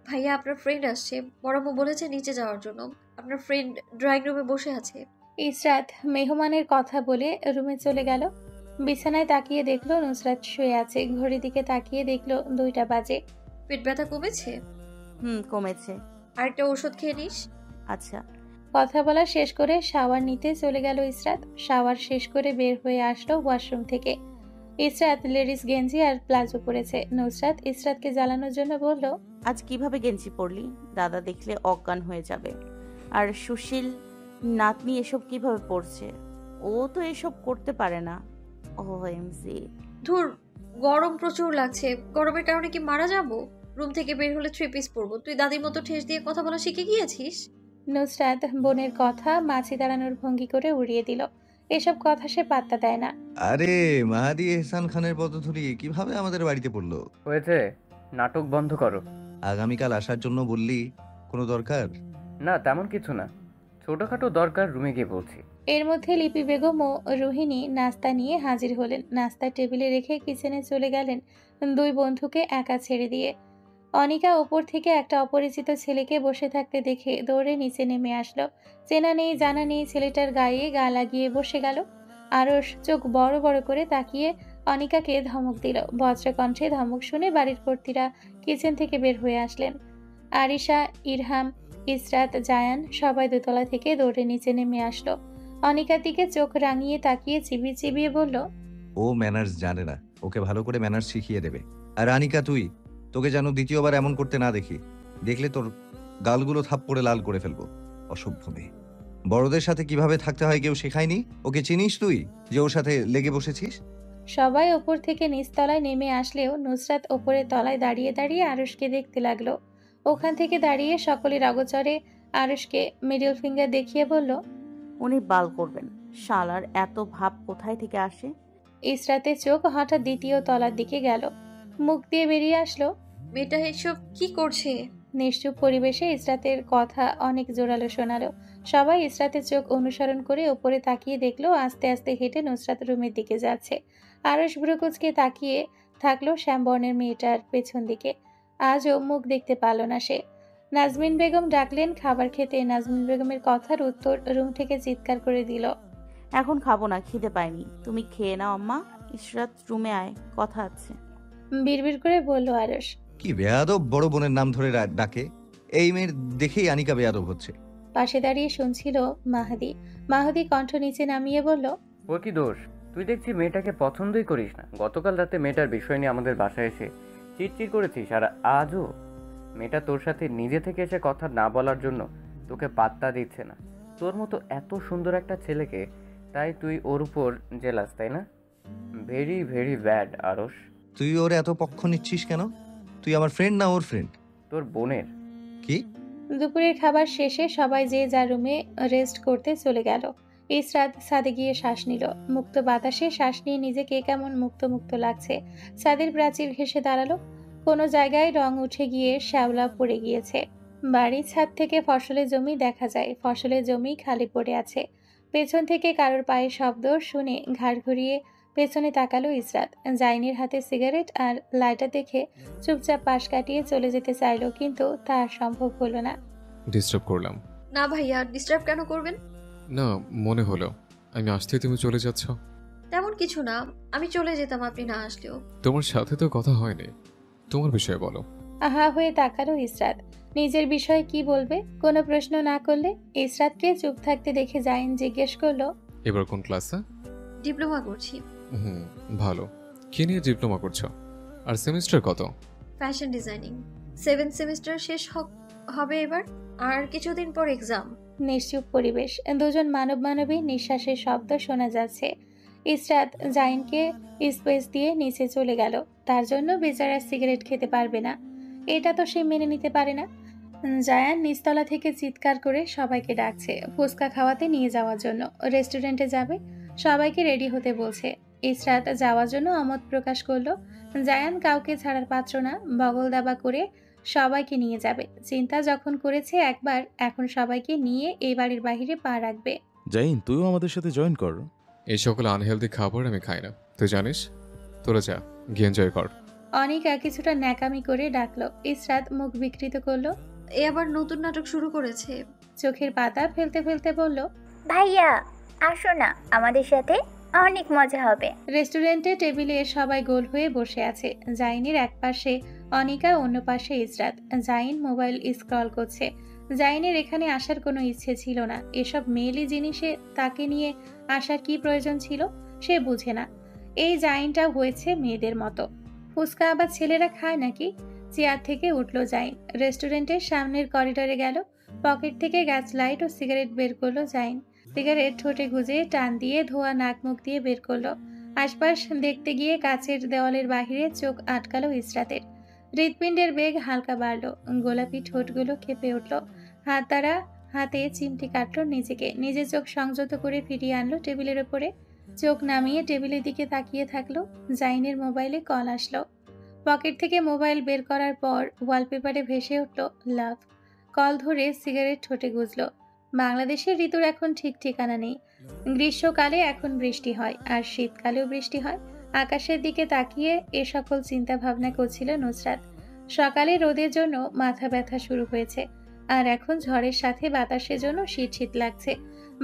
Speaker 7: ভাইয়া আপনার ফ্রেন্ড আসছে, বড়ম্মু বলেছে নিচে যাওয়ার জন্য, আপনার ফ্রেন্ড ড্রয়িং রুমে বসে আছে।
Speaker 2: ইসরাত মেহমানের কথা বলে রুমে চলে গেল। বিছানায় তাকিয়ে দেখলো নুসরাত শুয়ে আছে। ঘড়ির দিকে তাকিয়ে দেখলো 2টা বাজে।
Speaker 7: পেট ব্যথা কমেছে?
Speaker 3: কমেছে।
Speaker 7: আরেকটা ওষুধ খেয়ে নিস।
Speaker 3: আচ্ছা।
Speaker 2: কথা বলা শেষ করে শাওয়ার নিতে চলে গেল ইসরাত। শাওয়ার শেষ করে বের হয়ে আসলো ওয়াশরুম থেকে। ইসরাত লেডিস গেঞ্জি আর প্লাজো পরেছে। নুসরাত ইসরাতকে জ্বালানোর জন্য বলল,
Speaker 3: আজ কিভাবে গেঞ্জি পরলি? দাদা দেখলে অজ্ঞান হয়ে যাবে। আর সুশীল নাতনি এসব কিভাবে পড়ছে? ও তো এসব করতে পারে না। ওএমজি।
Speaker 7: ধুর, গরম প্রচুর লাগছে। গরমের কারণে কি মারা যাব? রুম থেকে বের হলে 3 পিস পরবো। তুই দাদির মতো ঠেস দিয়ে কথা বলা শিখে গিয়েছিস?
Speaker 2: নুসরাত বোনের কথা মাছি দাঁড়ানোর ভঙ্গি করে উড়িয়ে দিল। এসব কথা সে পাত্তা দেয় না।
Speaker 11: আরে মাহাদি এহসান খানের পদধূলি কিভাবে আমাদের বাড়িতে পড়লো?
Speaker 1: হয়েছে, নাটক বন্ধ করো।
Speaker 11: আগামীকাল আসার জন্য বললি, কোনো দরকার?
Speaker 1: না, তেমন কিছু না, ছোটখাটো দরকার, রুমে গিয়ে বলছি।
Speaker 2: এর মধ্যে লিপি বেগম ও রোহিণী নাস্তা নিয়ে হাজির হলেন। নাস্তা টেবিলে রেখে কিচেনে চলে গেলেন 2 বন্ধুকে একা ছেড়ে দিয়ে। অনিকা ওপর থেকে একটা অপরিচিত ছেলেকে বসে থাকতে দেখে দৌড়ে নিচে নেমে আসলো। চেনা নেই জানা নেই ছেলেটার গায়ে গা লাগিয়ে বসে গেল। আরশ চোখ বড় বড় করে তাকিয়ে অনিকাকে ধমক দিল। বজ্র কণ্ঠে ধমক শুনে বাড়ির কর্তীরা কিচেন থেকে বের হয়ে আসলেন। আরিশা, ইরহাম, ইসরাত, জায়ান সবাই দোতলা থেকে দৌড়ে নিচে নেমে আসলো। অনিকার দিকে চোখ রাঙিয়ে তাকিয়ে চিবিয়ে চিবিয়ে বলল,
Speaker 11: ও ম্যানার্স জানে না, ওকে ভালো করে ম্যানার্স শিখিয়ে দেবে। আর আনিকা, তোকে যেন দ্বিতীয়বার এমন করতে না দেখি। দেখলে তোর গালগুলো থাপ্পড়ে লাল করে ফেলবো। অসভ্য মেয়ে। বড়দের সাথে কিভাবে থাকতে হয় কেউ শেখায়নি? ওকে চিনিস তুই যে ওর সাথে লেগে বসেছিস?
Speaker 2: সবাই ওপর থেকে নিচতলায় নেমে আসলেও নুসরাত ওপরের তলায় দাঁড়িয়ে দাঁড়িয়ে আরশকে দেখতে লাগলো। ওখান থেকে দাঁড়িয়ে সকলের অগোচরে আরশকে মিডল ফিঙ্গার দেখিয়ে বলল,
Speaker 3: উনি বাল করবেন। শালার এত ভাব কোথায় থেকে আসে?
Speaker 2: ইসরাতের চোখ হঠাৎ 2য় তলার দিকে গেল। মুখ দিয়ে বেরিয়ে আসলো,
Speaker 7: মেয়েটা এসব কি করছে?
Speaker 2: নিশ্চুপ পরিবেশে ইসরাতের কথা অনেক জোরালো শোনালো। সবাই ইসরাতের চোখ অনুসরণ করে ওপরে তাকিয়ে দেখলো আস্তে আস্তে হেঁটে নুসরাত রুমের দিকে যাচ্ছে। আরশ ভ্রুকুচকে তাকিয়ে থাকলো শ্যামবর্ণের মেয়েটার পেছন দিকে। আজও মুখ দেখতে পারল না সে। নাজমিন বেগম ডাকলেন খাবার খেতে। নাজমিন বেগমের কথার উত্তর রুম থেকে চিৎকার করে দিল,
Speaker 3: এখন খাবো না, খিদে পাইনি। তুমি খেয়ে নাও আম্মা। ইসরাত রুমে আয়, কথা আছে।
Speaker 2: বিড়বিড় করে বলল আরশ।
Speaker 11: কি বেয়াদব বড় বোনের নাম ধরে ডাকে। এই মেয়ের দেখেই আনিকা বেয়াদব হচ্ছে।
Speaker 2: পাশে দাঁড়িয়ে শুনছিল মাহাদি। মাহাদি কণ্ঠ নিচে নামিয়ে বলল,
Speaker 1: ওর কি দোষ? তুই দেখছি মেয়েটাকে পছন্দই করিস না। গতকাল রাতে মেয়েটার বিষয় নিয়ে আমাদের বাসায় এসে চিটচিট করেছিস, আর আজও মেয়েটা তোর সাথে নিজে থেকে এসে কথা না বলার জন্য তোকে পাত্তা দিচ্ছে না। তোর মতো এত সুন্দর একটা ছেলেকে, তাই তুই ওর উপর জেলাস, তাই না? ভেরি ভেরি ব্যাড আরশ।
Speaker 11: তুই ওর এত পক্ষ নিচ্ছিস কেন? তুই আমার ফ্রেন্ড না ওর ফ্রেন্ড?
Speaker 1: তোর বোনের।
Speaker 11: কি?
Speaker 2: দুপুরের খাবার শেষে সবাই যে যার রুমে রেস্ট করতে চলে গেল। ইসরাত ছাদে গিয়ে শ্বাস নিল। মুক্ত বাতাসে শ্বাস নিয়ে নিজেকে কেমন মুক্ত মুক্ত লাগছে। ছাদের প্রাচীর ঘেঁষে দাঁড়ালো। কোনো জায়গায় রং উঠে গিয়ে শ্যাওলা পড়ে গিয়েছে। বাড়ির ছাদ থেকে ফসলের জমি দেখা যায়। ফসলের জমি খালি পড়ে আছে। পেছন থেকে কারোর পায়ের শব্দ শুনে ঘাড় ঘুরিয়ে পেছনে তাকালো ইসরাত। জাইনের হাতে সিগারেট আর লাইটার দেখে চুপচাপ পাশ কাটিয়ে চলে যেতে চাইলো, কিন্তু তা সম্ভব হলো না।
Speaker 14: ডিস্টার্ব করলাম?
Speaker 7: না ভাইয়া, ডিস্টার্ব কেন করবেন?
Speaker 14: না, মনে হলো আমি আসতেই তুমি চলে যাচ্ছ।
Speaker 7: তেমন কিছু না, আমি চলে যেতাম আপনি না আসলেও।
Speaker 14: তোমার সাথে তো কথা হয়নি, তোমার বিষয়ে বলো।
Speaker 2: আহা হয়ে তাকালো ইসরাত। নিজের বিষয়ে কি বলবে? কোনো প্রশ্ন না করলে ইসরাতকে চুপ থাকতে দেখে জাইন জিজ্ঞেস করলো,
Speaker 14: এবার কোন ক্লাসে?
Speaker 7: ডিপ্লোমা করছি।
Speaker 14: ভালো। কি নিয়ে ডিপ্লোমা করছো? আর সেমিস্টার কত?
Speaker 7: Fashion designing. 7 সেমিস্টার শেষ হবে এবার, আর কিছুদিন পর এক্সাম।
Speaker 2: নিশ্চুপ পরিবেশ, দুজন মানবী নিঃশ্বাসের শব্দ শোনা যাচ্ছে। ইসরাত জাইনকে স্পেস দিয়ে নিচে চলে গেল। তার জন্য বেচারা সিগারেট খেতে পারবে না, এটা তো সে মেনে নিতে পারে না। জায়ান নিচতলা থেকে চিৎকার করে সবাইকে ডাকছে ফুচকা খাওয়াতে নিয়ে যাওয়ার জন্য। রেস্টুরেন্টে যাবে, সবাইকে রেডি হতে বলছে। ইসরাত যাওয়ার জন্য অমত প্রকাশ করলো। জায়ান কাউকে ছাড়ার পাত্র না, বগল দাবা করে সবাইকে নিয়ে যাবে। চিন্তা যখন করেছে একবার, এখন সবাইকে নিয়ে এই বাড়ির বাহিরে পা রাখবে।
Speaker 16: জাইন, তুইও আমাদের সাথে জয়েন কর।
Speaker 14: এই সকল আনহেলদি খাবার আমি খাই না, তুই জানিস। তোরা যা, গিয়ে এনজয় কর।
Speaker 2: অনিকা কিছুটা ন্যাকামি করে ডাকলো। ইসরাত মুখ বিকৃত করলো।
Speaker 7: এ আবার নতুন নাটক শুরু করেছে।
Speaker 2: চোখের পাতা ফেলতে ফেলতে বলল,
Speaker 13: ভাইয়া আসো না আমাদের সাথে, অনেক মজা হবে।
Speaker 2: রেস্টুরেন্টে টেবিলে সবাই গোল হয়ে বসে আছে। জাইনের এক পাশে অনিকা, অন্য পাশে ইসরাত। জাইন মোবাইল স্ক্রল করছে। জাইনের এখানে আসার কোনো ইচ্ছে ছিল না। এসব মেয়েলি জিনিসে তাকে নিয়ে আসার কি প্রয়োজন ছিল সে বুঝে না। এই জাইনটা হয়েছে মেয়েদের মতো। ফুচকা আবার ছেলেরা খায় নাকি? চেয়ার থেকে উঠলো জাইন, রেস্টুরেন্টের সামনের করিডোরে গেল। পকেট থেকে গাছ লাইট ও সিগারেট বের করলো জাইন। সিগারেট ঠোঁটে গুজে টান দিয়ে ধোয়া নাক মুখ দিয়ে বের করলো। আশপাশ দেখতে গিয়ে কাচের দেওয়ালের বাহিরে চোখ আটকালো ইসরাতের। হৃৎপিণ্ডের বেগ হালকা বাড়লো, গোলাপি ঠোঁটগুলো কেঁপে উঠলো। হাত দ্বারা হাতে চিমটি কাটলো নিজেকে। নিজের চোখ সংযত করে ফিরিয়ে আনলো টেবিলের ওপরে। চোখ নামিয়ে টেবিলের দিকে তাকিয়ে থাকলো। জাইনের মোবাইলে কল আসলো। পকেট থেকে মোবাইল বের করার পর ওয়ালপেপারে ভেসে উঠল লাভ। কল ধরে সিগারেট ঠোঁটে গুজলো। বাংলাদেশের ঋতুর এখন ঠিক ঠিকানা নেই। গ্রীষ্মকালে এখন বৃষ্টি হয়, আর শীতকালেও বৃষ্টি হয়। আকাশের দিকে তাকিয়ে এ সকল চিন্তা ভাবনা করছিল নুসরাত। সকালে রোদের জন্য মাথা ব্যথা শুরু হয়েছে, আর এখন ঝড়ের সাথে বাতাসের জন্য শীত শীত লাগছে।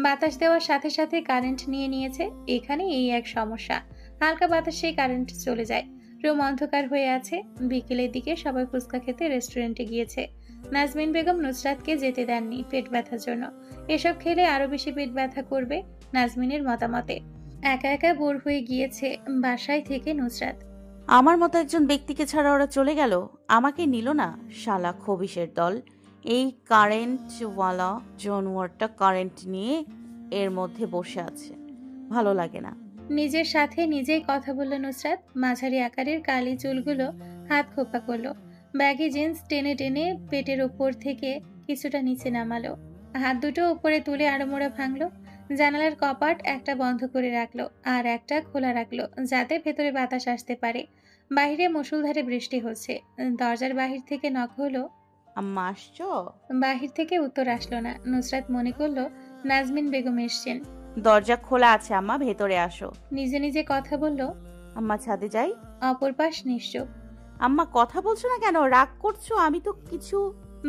Speaker 2: বাতাস দেওয়ার সাথে সাথে কারেন্ট নিয়ে নিয়েছে। এখানে এই এক সমস্যা, হালকা বাতাসে কারেন্ট চলে যায়। রুম অন্ধকার হয়ে আছে। বিকেলের দিকে সবাই ফুচকা খেতে রেস্টুরেন্টে গিয়েছে। নাজমিন বেগম নুসরাতকে যেতে দেননি পেট ব্যথার জন্য। এসব খেলে আরো বেশি পেট ব্যথা করবে নাজমিনের মতামতে। একা একা বোর হয়ে গিয়েছে বাসায় থেকে নুসরাত।
Speaker 3: আমার মতো একজন ব্যক্তিকে ছাড়া ওরা চলে গেল, আমাকে নিল না। শালা খবিশের দল। এই কারেন্টওয়ালা জানোয়ারটা কারেন্ট নিয়ে এর মধ্যে বসে আছে, ভালো লাগে না।
Speaker 2: নিজের সাথে নিজেই কথা বলল নুসরাত। মাঝারি আকারের কালি চুলগুলো হাত খোপা করলো। ব্যাগি জিন্স টেনে টেনে পেটের ওপর থেকে কিছুটা নিচে নামালো। হাত দুটো উপরে তুলে আড়মোড়া ভাঙলো। জানালার কপাট একটা বন্ধ করে রাখলো, আর একটা খোলা রাখলো যাতে ভেতরে বাতাস আসতে পারে। বাইরে মুষলধারে বৃষ্টি হচ্ছে। দরজার বাহির থেকে নক হলো।
Speaker 3: আম্মা আসছো?
Speaker 2: বাহির থেকে উত্তর আসলো না। নুসরাত মনে করলো নাজমিন বেগম এসছেন।
Speaker 3: দরজা খোলা আছে আম্মা, ভেতরে আসো।
Speaker 2: নিজে নিজে কথা বললো।
Speaker 3: আম্মা ছাদে যাই।
Speaker 2: অপর পাশ নিশ্চুপ।
Speaker 3: আম্মা কথা বলছো না কেন? রাগ করছো? আমি তো কিছু।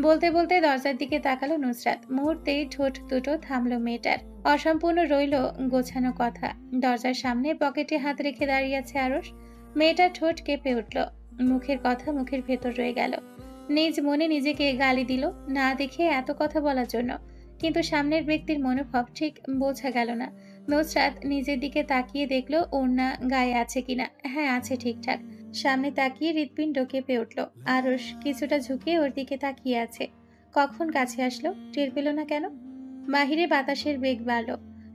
Speaker 2: বলতে বলতে দরজার দিকে তাকালো নুসরাত। মুহূর্তেই ঠোঁট দুটো থামলো মেয়েটার। অসম্পূর্ণ রইল গোছানো কথা। দরজার সামনে পকেটে হাত রেখে দাঁড়িয়ে আছে আরশ। মেয়েটার ঠোঁট কেঁপে উঠল। মুখের কথা মুখের ভেতর রয়ে গেল। নিজ মনে নিজেকে গালি দিল না দেখে এত কথা বলার জন্য। কিন্তু সামনের ব্যক্তির মনোভাব ঠিক বোঝা গেল না। নুসরাত নিজের দিকে তাকিয়ে দেখলো ওড়না গায়ে আছে কিনা। হ্যাঁ, আছে ঠিকঠাক। সামনে তাকিয়ে হৃৎপিণ্ড কেঁপে উঠল। আরশ কিছুটা ঝুঁকে ওর দিকে তাকিয়ে আছে। কখন কাছে আসলো টের পেল না কেন? বাহিরে বাতাসের বেগ বাড়ল।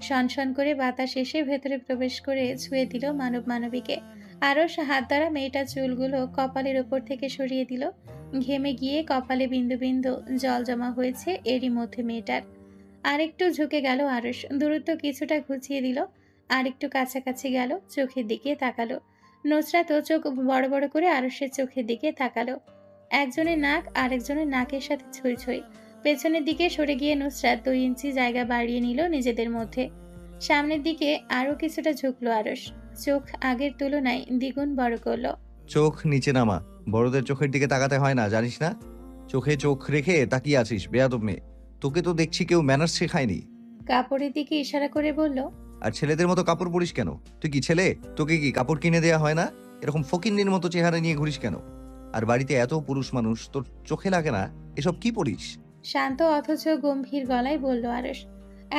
Speaker 2: শনশন করে বাতাস এসে ভেতরে প্রবেশ করে ছুঁয়ে দিল মানবীকে। আরশ হাত দ্বারা মেয়েটার চুলগুলো কপালের ওপর থেকে সরিয়ে দিল। ঘেমে গিয়ে কপালে বিন্দু বিন্দু জল জমা হয়েছে এরই মধ্যে মেয়েটার। আরেকটু ঝুঁকে গেল আরশ, দূরত্ব কিছুটা ঘুচিয়ে দিল। আরেকটু কাছাকাছি গেল, চোখের দিকে তাকালো। নুসরাতও চোখ বড় বড় করে আরশের চোখের দিকে তাকালো। একজনের নাক আরেকজনের নাকের সাথে ছুঁই ছুঁই। পেছনের দিকে সরে গিয়ে নুসরাত 2 ইঞ্চি জায়গা বাড়িয়ে নিল নিজেদের মধ্যে। সামনের দিকে আরো কিছুটা ঝুঁকলো আরশ। চোখ আগের তুলনায় দ্বিগুণ বড় করলো।
Speaker 11: চোখ নিচে নামা। বড়দের চোখের দিকে তাকাতে হয় না, জানিস না? চোখে চোখ রেখে তাকিয়ে আছিস, বেয়াদব মেয়ে। তোকে তো দেখছি কেউ ম্যানার্স শেখায়নি।
Speaker 2: কাপড়ের দিকে ইশারা করে বলল,
Speaker 11: আর ছেলেদের মতো কাপড় পরিস কেন? তুই কি ছেলে? তোকে কি কাপড় কিনে দেয়া হয় না? এরকম ফকিন্নির মতো চেহারা নিয়ে ঘুরিস কেন? আর বাড়িতে এত পুরুষ মানুষ, তোর চোখে লাগে না এসব কি পড়িস?
Speaker 2: শান্ত অথচ গম্ভীর গলায় বলল আরশ।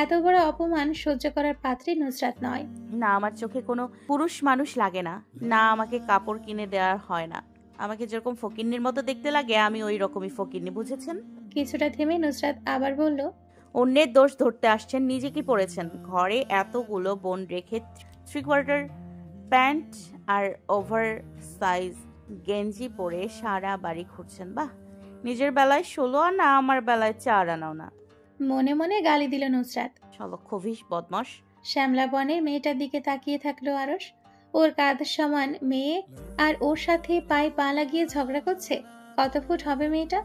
Speaker 2: এত বড় অপমান সহ্য করার পাত্রী নুসরাত নয়।
Speaker 3: না, আমার চোখে কোনো পুরুষ মানুষ লাগে না। না, আমাকে কাপড় কিনে দেওয়ার হয় না। আমাকে যেরকম ফকিন্নির মতো দেখতে লাগে আমি ওই রকমই ফকিন্নি, বুঝেছেন?
Speaker 2: কিছুটা থেমে নুসরাত আবার বলল,
Speaker 3: অন্যের দোষ ধরতে আসছেন, নিজে কি পরেছেন? ঘরে এতগুলো বোন রেখে 3/4 প্যান্ট আর ওভার সাইজ গেঞ্জি পরে সারা বাড়ি ঘুরছেন। বাহ, নিজের বেলায় 16 আনা, আমার বেলায় 4 আনাও না।
Speaker 2: মনে মনে গালি দিল নুসরাত।
Speaker 3: চলো খবিশ বদমাস।
Speaker 2: শ্যামলা বনের মেয়েটার দিকে তাকিয়ে থাকলো আরশ। ওর কাঁধ সমান মেয়ে আর ওর সাথে পায়ে পা লাগিয়ে ঝগড়া করছে। কত ফুট হবে মেয়েটা?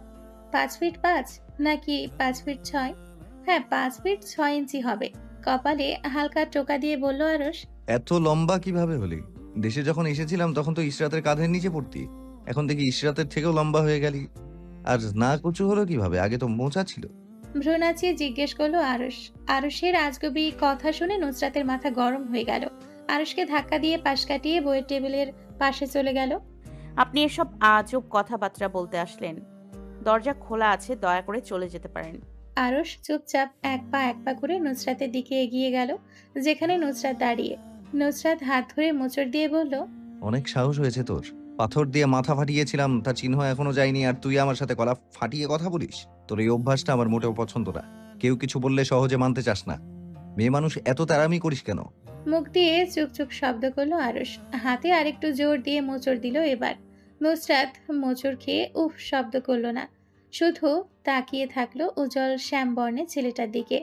Speaker 2: 5 ফিট 5 নাকি 5 ফিট 6? হ্যাঁ, 5 ফিট 6 ইঞ্চি হবে। কপালে হালকা টোকা দিয়ে বলল আরশ,
Speaker 11: এত লম্বা কিভাবে হলি? দেশে যখন এসেছিলাম তখন তো ইশরাতের কাঁধের নিচে পড়তি, এখন দেখি ইশরাতের থেকেও লম্বা হয়ে গেলি। আর না কুচু হলো কিভাবে? আগে তো মোচা ছিল।
Speaker 2: ভ্রু নাচিয়ে জিজ্ঞেস করলো আরশ। আরশের আজগবি কথা শুনে নুসরাতের মাথা গরম হয়ে গেল। আরশকে ধাক্কা দিয়ে পাশ কাটিয়ে বইয়ের টেবিলের পাশে চলে গেল।
Speaker 3: আপনি এসব আজব কথাবার্তা বলতে আসলেন? দরজা খোলা আছে, দয়া করে চলে যেতে পারেন।
Speaker 2: আরশ চুপচাপ এক পা করে নুসরাতের দিকে এগিয়ে গেল, যেখানে নুসরাত দাঁড়িয়ে। নুসরাত হাত ধরে মোচড় দিয়ে বলল,
Speaker 11: অনেক সাহস হয়েছে তোর। পাথর দিয়ে মাথা ফাটিয়েছিলাম, তার চিহ্ন এখনো যায়নি, আর তুই আমার সাথে গলা ফাটিয়ে কথা বলিস? তোর এই অভ্যাসটা আমার মোটেও পছন্দ না। কেউ কিছু বললে সহজে মানতে চাস না। মেয়ে মানুষ এত তাড়ামি করিস কেন?
Speaker 2: মুখ দিয়ে চুক চুক শব্দ করলো আরশ। হাতে আরেকটু জোর দিয়ে মোচড় দিল এবার। নুসরাত মোচড় খেয়ে উফ শব্দ করলো না, শুধু তাকিয়ে থাকলো উজ্জ্বল শ্যামবর্ণের ছেলেটার দিকে।